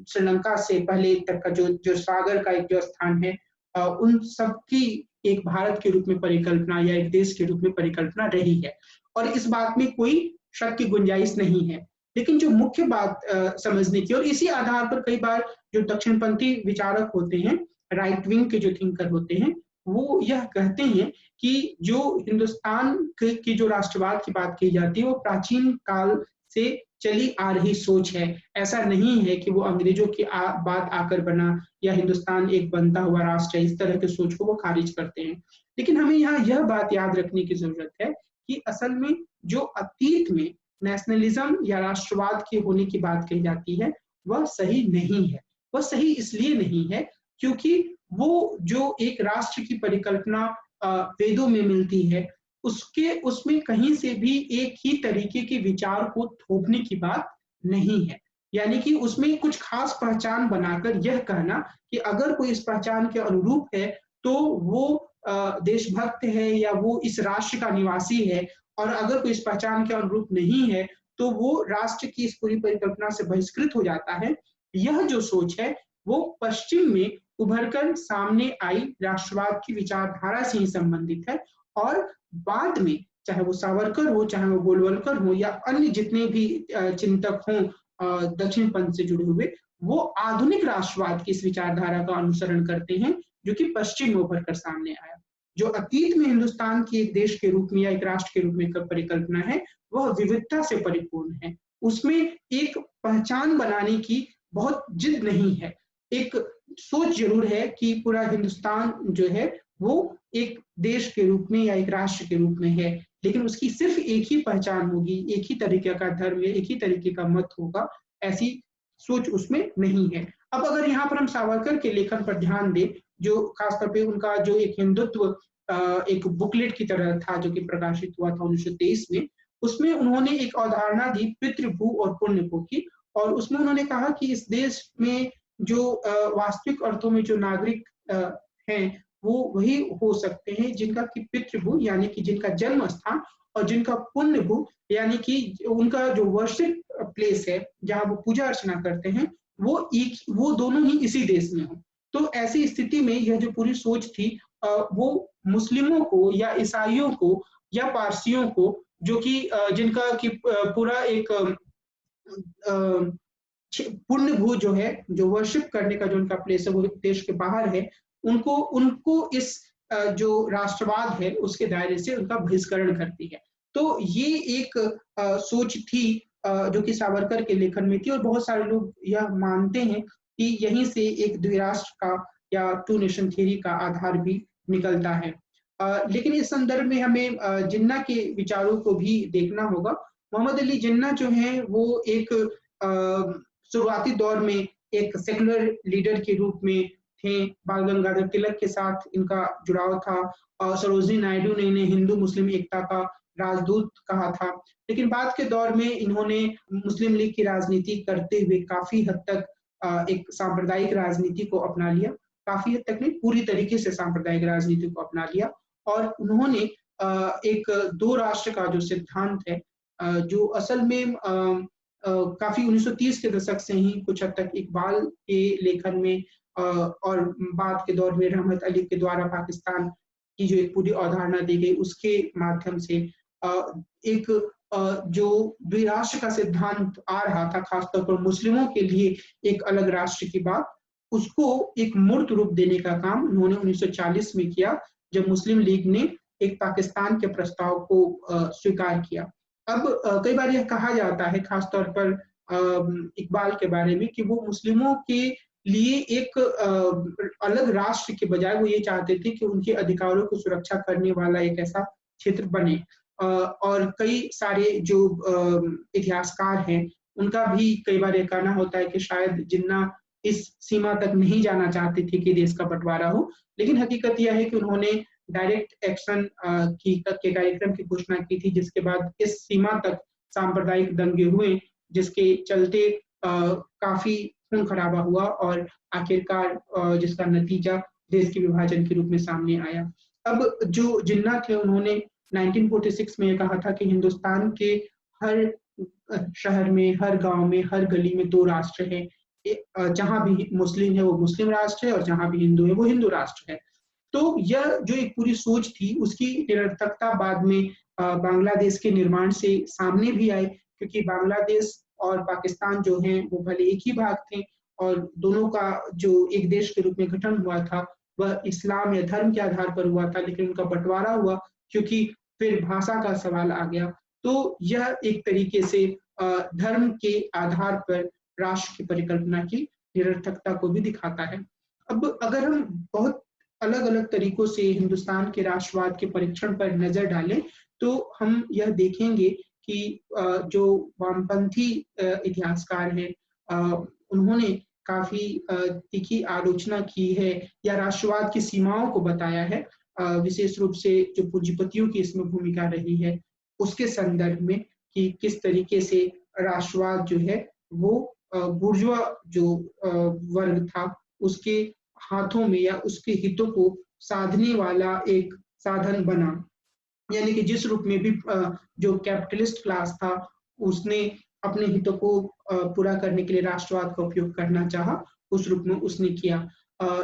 श्रीलंका से पहले तक का जो सागर का एक जो स्थान है, उन सबकी एक भारत के रूप में परिकल्पना या एक देश के रूप में परिकल्पना रही है, और इस बात में कोई शक की गुंजाइश नहीं है। लेकिन जो मुख्य बात समझने की, और इसी आधार पर कई बार जो दक्षिणपंथी विचारक होते हैं, राइट विंग के जो थिंकर होते हैं, वो यह कहते हैं कि जो हिंदुस्तान की जो राष्ट्रवाद की बात की जाती है वो प्राचीन काल से चली आ रही सोच है। ऐसा नहीं है कि वो अंग्रेजों की बात आकर बना या हिंदुस्तान एक बनता हुआ राष्ट्र है, इस तरह के सोच को वो खारिज करते हैं। लेकिन हमें यहाँ यह बात याद रखने की जरूरत है कि असल में जो अतीत में नेशनलिज्म या राष्ट्रवाद के होने की बात कही जाती है वह सही नहीं है। वह सही इसलिए नहीं है क्योंकि वो जो एक राष्ट्र की परिकल्पना वेदों में मिलती है, उसमें कहीं से भी एक ही तरीके के विचार को थोपने की बात नहीं है। यानी कि उसमें कुछ खास पहचान बनाकर यह कहना कि अगर कोई इस पहचान के अनुरूप है तो वो देशभक्त है या वो इस राष्ट्र का निवासी है, और अगर कोई इस पहचान के अनुरूप नहीं है तो वो राष्ट्र की इस पूरी परिकल्पना से बहिष्कृत हो जाता है। यह जो सोच है वो पश्चिम में उभरकर सामने आई राष्ट्रवाद की विचारधारा से ही संबंधित है, और बाद में चाहे वो सावरकर हो, चाहे वो गोलवलकर हो या अन्य जितने भी चिंतक हों दक्षिण पंथ से जुड़े हुए, वो आधुनिक राष्ट्रवाद की इस विचारधारा का अनुसरण करते हैं जो कि पश्चिम में उभर कर सामने आया। जो अतीत में हिंदुस्तान की एक देश के रूप में या एक राष्ट्र के रूप में परिकल्पना है वह विविधता से परिपूर्ण है। उसमें एक पहचान बनाने की बहुत जिद नहीं है। एक सोच जरूर है कि पूरा हिंदुस्तान जो है वो एक देश के रूप में या एक राष्ट्र के रूप में है, लेकिन उसकी सिर्फ एक ही पहचान होगी, एक ही तरीके का धर्म है, एक ही तरीके का मत होगा, ऐसी सोच उसमें नहीं है। अब अगर यहाँ पर हम सावरकर के लेखन पर ध्यान दें, जो खासतौर पे उनका जो एक हिंदुत्व एक बुकलेट की तरह था जो कि प्रकाशित हुआ था 1923 में, उसमें उन्होंने एक अवधारणा दी पितृभू और पुण्यभू की, और उसमें उन्होंने कहा कि इस देश में जो वास्तविक अर्थों में जो नागरिक हैं वो वही हो सकते हैं जिनका कि पितृभू यानी कि जिनका जन्म स्थान और जिनका पुण्यभू यानी कि उनका जो वर्शिप प्लेस है जहाँ वो पूजा अर्चना करते हैं वो दोनों ही इसी देश में हो। तो ऐसी स्थिति में यह जो पूरी सोच थी वो मुस्लिमों को या ईसाइयों को या पारसियों को जो कि जिनका कि पूरा एक पुण्य भू जो है जो वर्शिप करने का जो उनका प्लेस है वो देश के बाहर है, उनको उनको इस जो राष्ट्रवाद है उसके दायरे से उनका बहिष्करण करती है। तो ये एक सोच थी जो कि सावरकर के लेखन में थी और बहुत सारे लोग यह मानते हैं कि यहीं से एक द्विराष्ट्र का या टू नेशन थ्योरी का आधार भी निकलता है। लेकिन इस संदर्भ में हमें जिन्ना के विचारों को भी देखना होगा। मोहम्मद अली जिन्ना जो है वो एक शुरुआती दौर में एक सेकुलर लीडर के रूप में थे। बाल गंगाधर तिलक के साथ इनका जुड़ाव था और सरोजिनी नायडू ने इन्हें हिंदू मुस्लिम एकता का राजदूत कहा था। लेकिन बाद के दौर में इन्होंने मुस्लिम लीग की राजनीति करते हुए काफी हद तक एक सांप्रदायिक राजनीति को अपना लिया। काफी हद तक नहीं, पूरी तरीके से सांप्रदायिक राजनीति को अपना लिया और उन्होंने एक दो राष्ट्र का जो सिद्धांत है जो असल में काफी 1930 के दशक से ही कुछ हद तक इकबाल के लेखन में और बाद के दौर में रहमत अली के द्वारा पाकिस्तान की जो एक पूरी अवधारणा दी गई उसके माध्यम से एक जो द्विराष्ट्र का सिद्धांत आ रहा था, खासतौर पर मुस्लिमों के लिए एक अलग राष्ट्र की बात, उसको एक मूर्त रूप देने का काम उन्होंने 1940 में किया जब मुस्लिम लीग ने एक पाकिस्तान के प्रस्ताव को स्वीकार किया। अब कई बार यह कहा जाता है खासतौर पर इकबाल के बारे में कि वो मुस्लिमों के लिए एक अलग राष्ट्र के बजाय वो ये चाहते थे कि उनके अधिकारों की सुरक्षा करने वाला एक ऐसा क्षेत्र बने। और कई सारे जो इतिहासकार हैं उनका भी कई बार यह कहना होता है कि शायद जिन्ना इस सीमा तक नहीं जाना चाहते थे कि देश का बंटवारा हो, लेकिन हकीकत यह है कि उन्होंने डायरेक्ट एक्शन के कार्यक्रम की घोषणा की थी जिसके बाद इस सीमा तक सांप्रदायिक दंगे हुए जिसके चलते काफी खून खराबा हुआ और आखिरकार जिसका नतीजा देश के विभाजन के रूप में सामने आया। अब जो जिन्ना थे उन्होंने 1946 में कहा था कि हिंदुस्तान के हर शहर में, हर गांव में, हर गली में दो राष्ट्र है, जहां भी मुस्लिम है वो मुस्लिम राष्ट्र है और जहां भी हिंदू है वो हिंदू राष्ट्र है। तो यह जो एक पूरी सोच थी उसकी निरर्थकता बाद में बांग्लादेश के निर्माण से सामने भी आई, क्योंकि बांग्लादेश और पाकिस्तान जो हैं वो भले एक ही भाग थे और दोनों का जो एक देश के रूप में गठन हुआ था वह इस्लाम या धर्म के आधार पर हुआ था, लेकिन उनका बंटवारा हुआ क्योंकि फिर भाषा का सवाल आ गया। तो यह एक तरीके से धर्म के आधार पर राष्ट्र की परिकल्पना की निरर्थकता को भी दिखाता है। अब अगर हम बहुत अलग अलग तरीकों से हिंदुस्तान के राष्ट्रवाद के परीक्षण पर नजर डालें तो हम यह देखेंगे कि जो वामपंथी इतिहासकार हैं उन्होंने काफी तीखी आलोचना की है या राष्ट्रवाद की सीमाओं को बताया है, विशेष रूप से जो पूंजीपतियों की इसमें भूमिका रही है उसके संदर्भ में कि किस तरीके से राष्ट्रवाद जो है वो बुर्जुआ जो वर्ग था उसके हाथों में या उसके हितों को साधने वाला एक साधन बना। यानी कि जिस रूप में भी जो कैपिटलिस्ट क्लास था उसने अपने हितों को पूरा करने के लिए राष्ट्रवाद का उपयोग करना चाहा, उस रूप में उसने किया।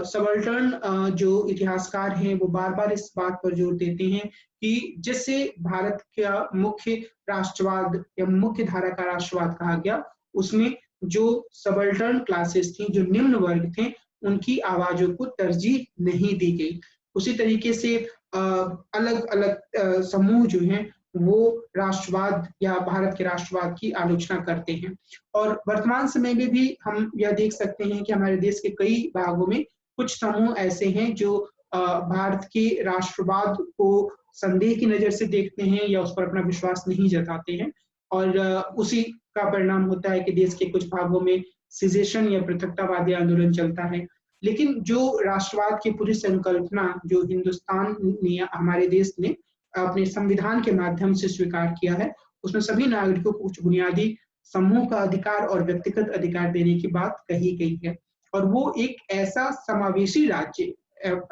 सबल्टर्न जो इतिहासकार हैं वो बार बार इस बात पर जोर देते हैं कि जिससे भारत का मुख्य राष्ट्रवाद या मुख्य धारा का राष्ट्रवाद कहा गया उसमें जो सबल्टर्न क्लासेस थी, जो निम्न वर्ग थे, उनकी आवाजों को तरजीह नहीं दी गई। उसी तरीके से अलग अलग समूह जो हैं वो राष्ट्रवाद या भारत के राष्ट्रवाद की आलोचना करते हैं और वर्तमान समय में भी हम यह देख सकते हैं कि हमारे देश के कई भागों में कुछ समूह ऐसे हैं जो भारत के राष्ट्रवाद को संदेह की नजर से देखते हैं या उस पर अपना विश्वास नहीं जताते हैं और उसी का परिणाम होता है कि देश के कुछ भागों में सिजेशन या पृथकतावादी आंदोलन चलता है। लेकिन जो राष्ट्रवाद की पूरी संकल्पना जो हिंदुस्तान ने, हमारे देश ने अपने संविधान के माध्यम से स्वीकार किया है, उसमें सभी नागरिकों को कुछ बुनियादी समूह का अधिकार और व्यक्तिगत अधिकार देने की बात कही गई है और वो एक ऐसा समावेशी राज्य,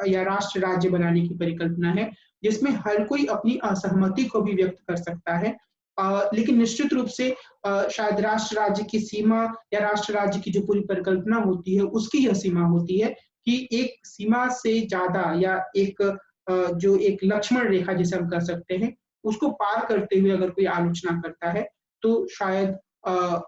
या राष्ट्र राज्य बनाने की परिकल्पना है, जिसमें हर कोई अपनी असहमति को भी व्यक्त कर सकता है। लेकिन निश्चित रूप से शायद राष्ट्र राज्य की सीमा या राष्ट्र राज्य की जो पूरी परिकल्पना होती है, उसकी यह सीमा होती है कि एक सीमा से ज़्यादा या एक जो एक लक्ष्मण रेखा जिसे हम कह सकते हैं, उसको पार करते हुए अगर कोई आलोचना करता है, तो शायद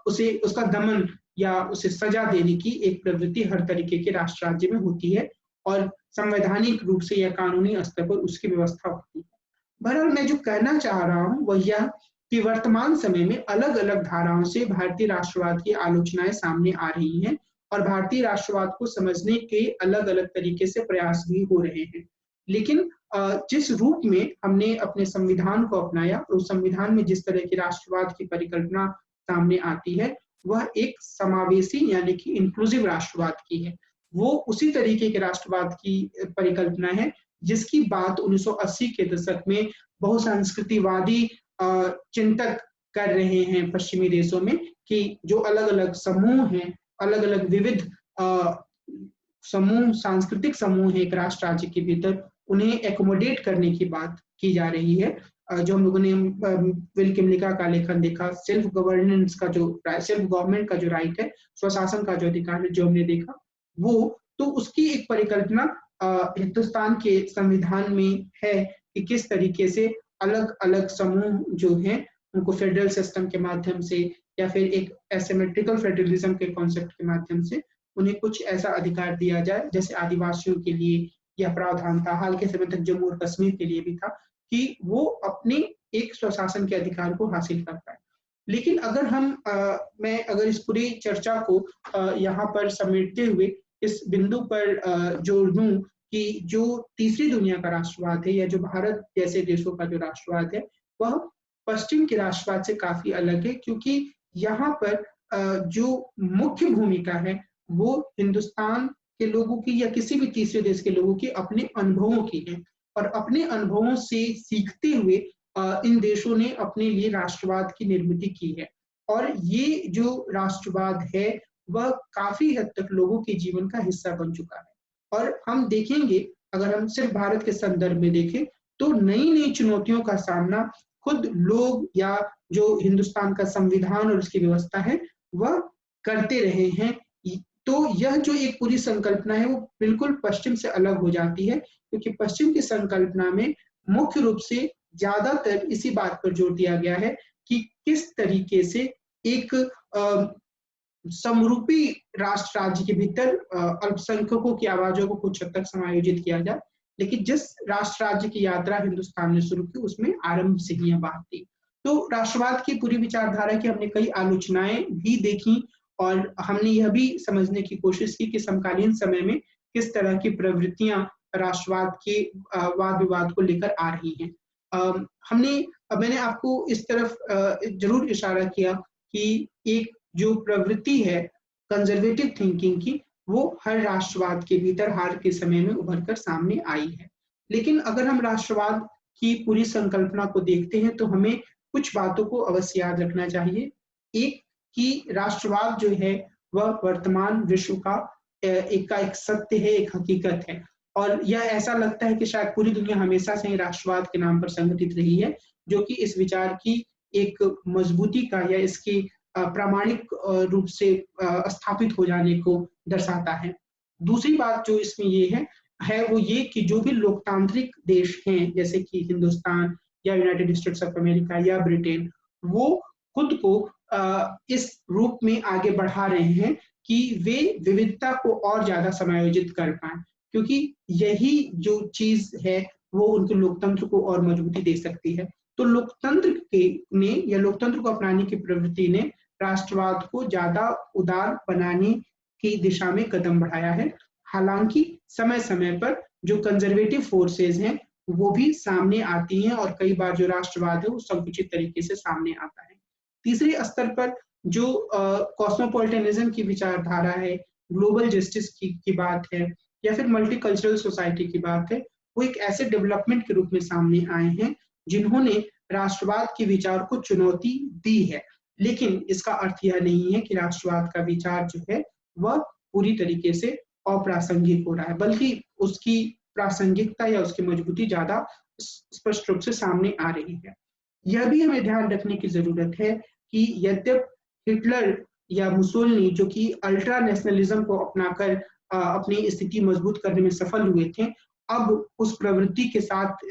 उसे उसका दमन या उसे सजा देने की एक प्रवृत्ति हर तरीके के राष्ट्र राज्य में होती है और संवैधानिक रूप से या कानूनी स्तर पर उसकी व्यवस्था होती है। बहरहाल मैं जो कहना चाह रहा हूँ वह यह कि वर्तमान समय में अलग-अलग धाराओं से भारतीय राष्ट्रवाद की आलोचनाएं सामने आ रही हैं और भारतीय राष्ट्रवाद को समझने के अलग-अलग तरीके से प्रयास भी हो रहे हैं। लेकिन जिस रूप में हमने अपने संविधान को अपनाया और उस संविधान में जिस तरह की राष्ट्रवाद की परिकल्पना सामने आती है, वह एक समावेशी यानी कि इंक्लूसिव राष्ट्रवाद की है। वो उसी तरीके के राष्ट्रवाद की परिकल्पना है जिसकी बात 1980 के दशक में बहुसंस्कृतिवादी चिंतक कर रहे हैं पश्चिमी देशों में कि जो अलग-अलग समूह हैं, अलग-अलग विविध समूह, सांस्कृतिक समूह हैं एक राष्ट्र राज्य के भीतर, उन्हें एकोमोडेट करने की बात की जा रही है। जो हम लोगों ने विल किमलिका का लेखन देखा, सेल्फ गवर्नेंस का जो सेल्फ गवर्नमेंट का जो राइट है, स्वशासन का जो अधिकार है, जो हमने देखा, वो तो उसकी एक परिकल्पना हिंदुस्तान के संविधान में है कि किस तरीके से अलग-अलग समूह जो हैं, उनको फेडरल सिस्टम के माध्यम से या फिर एक एसिमेट्रिकल फेडरलिज्म के कॉन्सेप्ट के माध्यम से उन्हें कुछ ऐसा अधिकार दिया जाए, जैसे आदिवासियों के लिए यह प्रावधान था, हाल के समय तक जम्मू और कश्मीर के लिए भी था, कि वो अपने एक स्वशासन के अधिकार को हासिल कर पाए। लेकिन अगर मैं अगर इस पूरी चर्चा को यहाँ पर समेटते हुए इस बिंदु पर जोड़ दूं कि जो तीसरी दुनिया का राष्ट्रवाद है या जो भारत जैसे देशों का जो राष्ट्रवाद है, वह पश्चिम के राष्ट्रवाद से काफी अलग है, क्योंकि यहाँ पर जो मुख्य भूमिका है वो हिंदुस्तान के लोगों की या किसी भी तीसरे देश के लोगों की अपने अनुभवों की है और अपने अनुभवों से सीखते हुए इन देशों ने अपने लिए राष्ट्रवाद की निर्मित की है और ये जो राष्ट्रवाद है वह काफी हद तक लोगों के जीवन का हिस्सा बन चुका है। और हम देखेंगे, अगर हम सिर्फ भारत के संदर्भ में देखें, तो नई-नई चुनौतियों का सामना खुद लोग या जो हिंदुस्तान का संविधान और उसकी व्यवस्था है, वह करते रहे हैं। तो यह जो एक पूरी संकल्पना है वो बिल्कुल पश्चिम से अलग हो जाती है, क्योंकि पश्चिम की संकल्पना में मुख्य रूप से ज्यादातर इसी बात पर जोर दिया गया है कि किस तरीके से एक समरूपी राष्ट्र राज्य के भीतर अल्पसंख्यकों की आवाजों को कुछ हद तक समायोजित किया जाए। लेकिन जिस राष्ट्र राज्य की यात्रा हिंदुस्तान ने शुरू की उसमें आरंभ से ही यह बात थी। तो राष्ट्रवाद की पूरी विचारधारा की हमने कई आलोचनाएं भी देखी और हमने यह भी समझने की कोशिश की कि समकालीन समय में किस तरह की प्रवृत्तियां राष्ट्रवाद के वाद विवाद को लेकर आ रही हैं। मैंने आपको इस तरफ जरूर इशारा किया कि एक जो प्रवृत्ति है कंजर्वेटिव थिंकिंग की, वो हर राष्ट्रवाद के भीतर हाल के समय में उभर कर सामने आई है। लेकिन अगर हम राष्ट्रवाद की पूरी संकल्पना को देखते हैं तो हमें कुछ बातों को अवश्य याद रखना चाहिए। एक कि राष्ट्रवाद जो है वह वर्तमान विश्व का एक सत्य है, एक हकीकत है और यह ऐसा लगता है कि शायद पूरी दुनिया हमेशा से ही राष्ट्रवाद के नाम पर संगठित रही है, जो कि इस विचार की एक मजबूती का या इसकी प्रामाणिक रूप से स्थापित हो जाने को दर्शाता है। दूसरी बात जो इसमें ये है वो ये कि जो भी लोकतांत्रिक देश हैं, जैसे कि हिंदुस्तान या यूनाइटेड स्टेट्स ऑफ अमेरिका या ब्रिटेन, वो खुद को इस रूप में आगे बढ़ा रहे हैं कि वे विविधता को और ज्यादा समायोजित कर पाएं, क्योंकि यही जो चीज है वो उनके लोकतंत्र को और मजबूती दे सकती है। तो लोकतंत्र को अपनाने की प्रवृत्ति ने राष्ट्रवाद को ज्यादा उदार बनाने की दिशा में कदम बढ़ाया है। हालांकि समय समय पर जो कंजर्वेटिव फोर्सेस हैं वो भी सामने आती हैं और कई बार जो राष्ट्रवाद है वो संकुचित तरीके से सामने आता है। तीसरे स्तर पर जो कॉस्मोपॉलिटनिज्म की विचारधारा है, ग्लोबल जस्टिस की बात है या फिर मल्टीकल्चरल सोसाइटी की बात है, वो एक ऐसे डेवलपमेंट के रूप में सामने आए हैं जिन्होंने राष्ट्रवाद के विचार को चुनौती दी है। लेकिन इसका अर्थ यह नहीं है कि राष्ट्रवाद का विचार जो है वह पूरी तरीके से अप्रासंगिक हो रहा है, बल्कि उसकी प्रासंगिकता या उसकी मजबूती ज्यादा स्पष्ट रूप से सामने आ रही है। यह भी हमें ध्यान रखने की जरूरत है कि यद्यपि हिटलर या मुसोलिनी जो कि अल्ट्रा नेशनलिज्म को अपनाकर अपनी स्थिति मजबूत करने में सफल हुए थे, अब उस प्रवृत्ति के साथ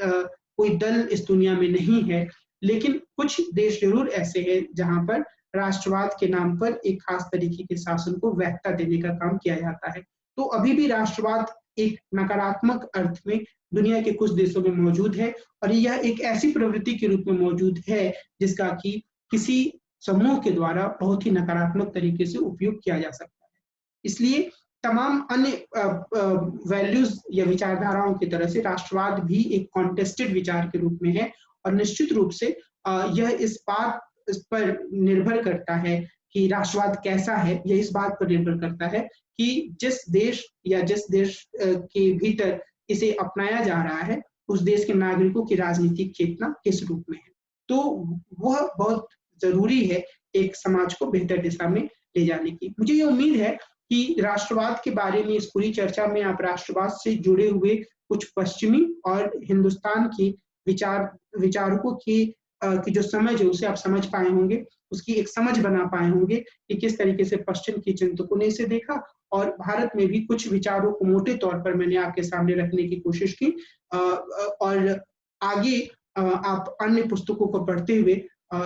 कोई दल इस दुनिया में नहीं है, लेकिन कुछ देश जरूर ऐसे हैं जहां पर राष्ट्रवाद के नाम पर एक खास तरीके के शासन को वैधता देने का काम किया जाता है। तो अभी भी राष्ट्रवाद एक नकारात्मक अर्थ में दुनिया के कुछ देशों में मौजूद है और यह एक ऐसी प्रवृत्ति के रूप में मौजूद है जिसका कि किसी समूह के द्वारा बहुत ही नकारात्मक तरीके से उपयोग किया जा सकता है। इसलिए तमाम अन्य वैल्यूज या विचारधाराओं की तरह से राष्ट्रवाद भी एक कॉन्टेस्टेड विचार के रूप में है और निश्चित रूप से यह इस पर निर्भर करता है कि राष्ट्रवाद कैसा है। यह इस बात पर निर्भर करता है कि जिस देश के भीतर इसे अपनाया जा रहा है उस देश के नागरिकों की राजनीतिक चेतना किस रूप में है। तो वह बहुत जरूरी है एक समाज को बेहतर दिशा में ले जाने की। मुझे ये उम्मीद है कि राष्ट्रवाद के बारे में इस पूरी चर्चा में आप राष्ट्रवाद से जुड़े हुए कुछ पश्चिमी और हिंदुस्तान की विचारकों की जो समझ है उसे आप समझ पाए होंगे, उसकी एक समझ बना पाए होंगे कि किस तरीके से पश्चिम के चिंतकों ने इसे देखा और भारत में भी कुछ विचारों को मोटे तौर पर मैंने आपके सामने रखने की कोशिश की और आगे आप अन्य पुस्तकों को पढ़ते हुए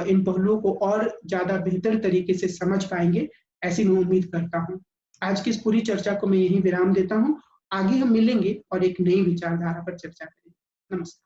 इन पहलुओं को और ज्यादा बेहतर तरीके से समझ पाएंगे, ऐसी मैं उम्मीद करता हूँ। आज की इस पूरी चर्चा को मैं यही विराम देता हूँ। आगे हम मिलेंगे और एक नई विचारधारा पर चर्चा करेंगे। नमस्कार।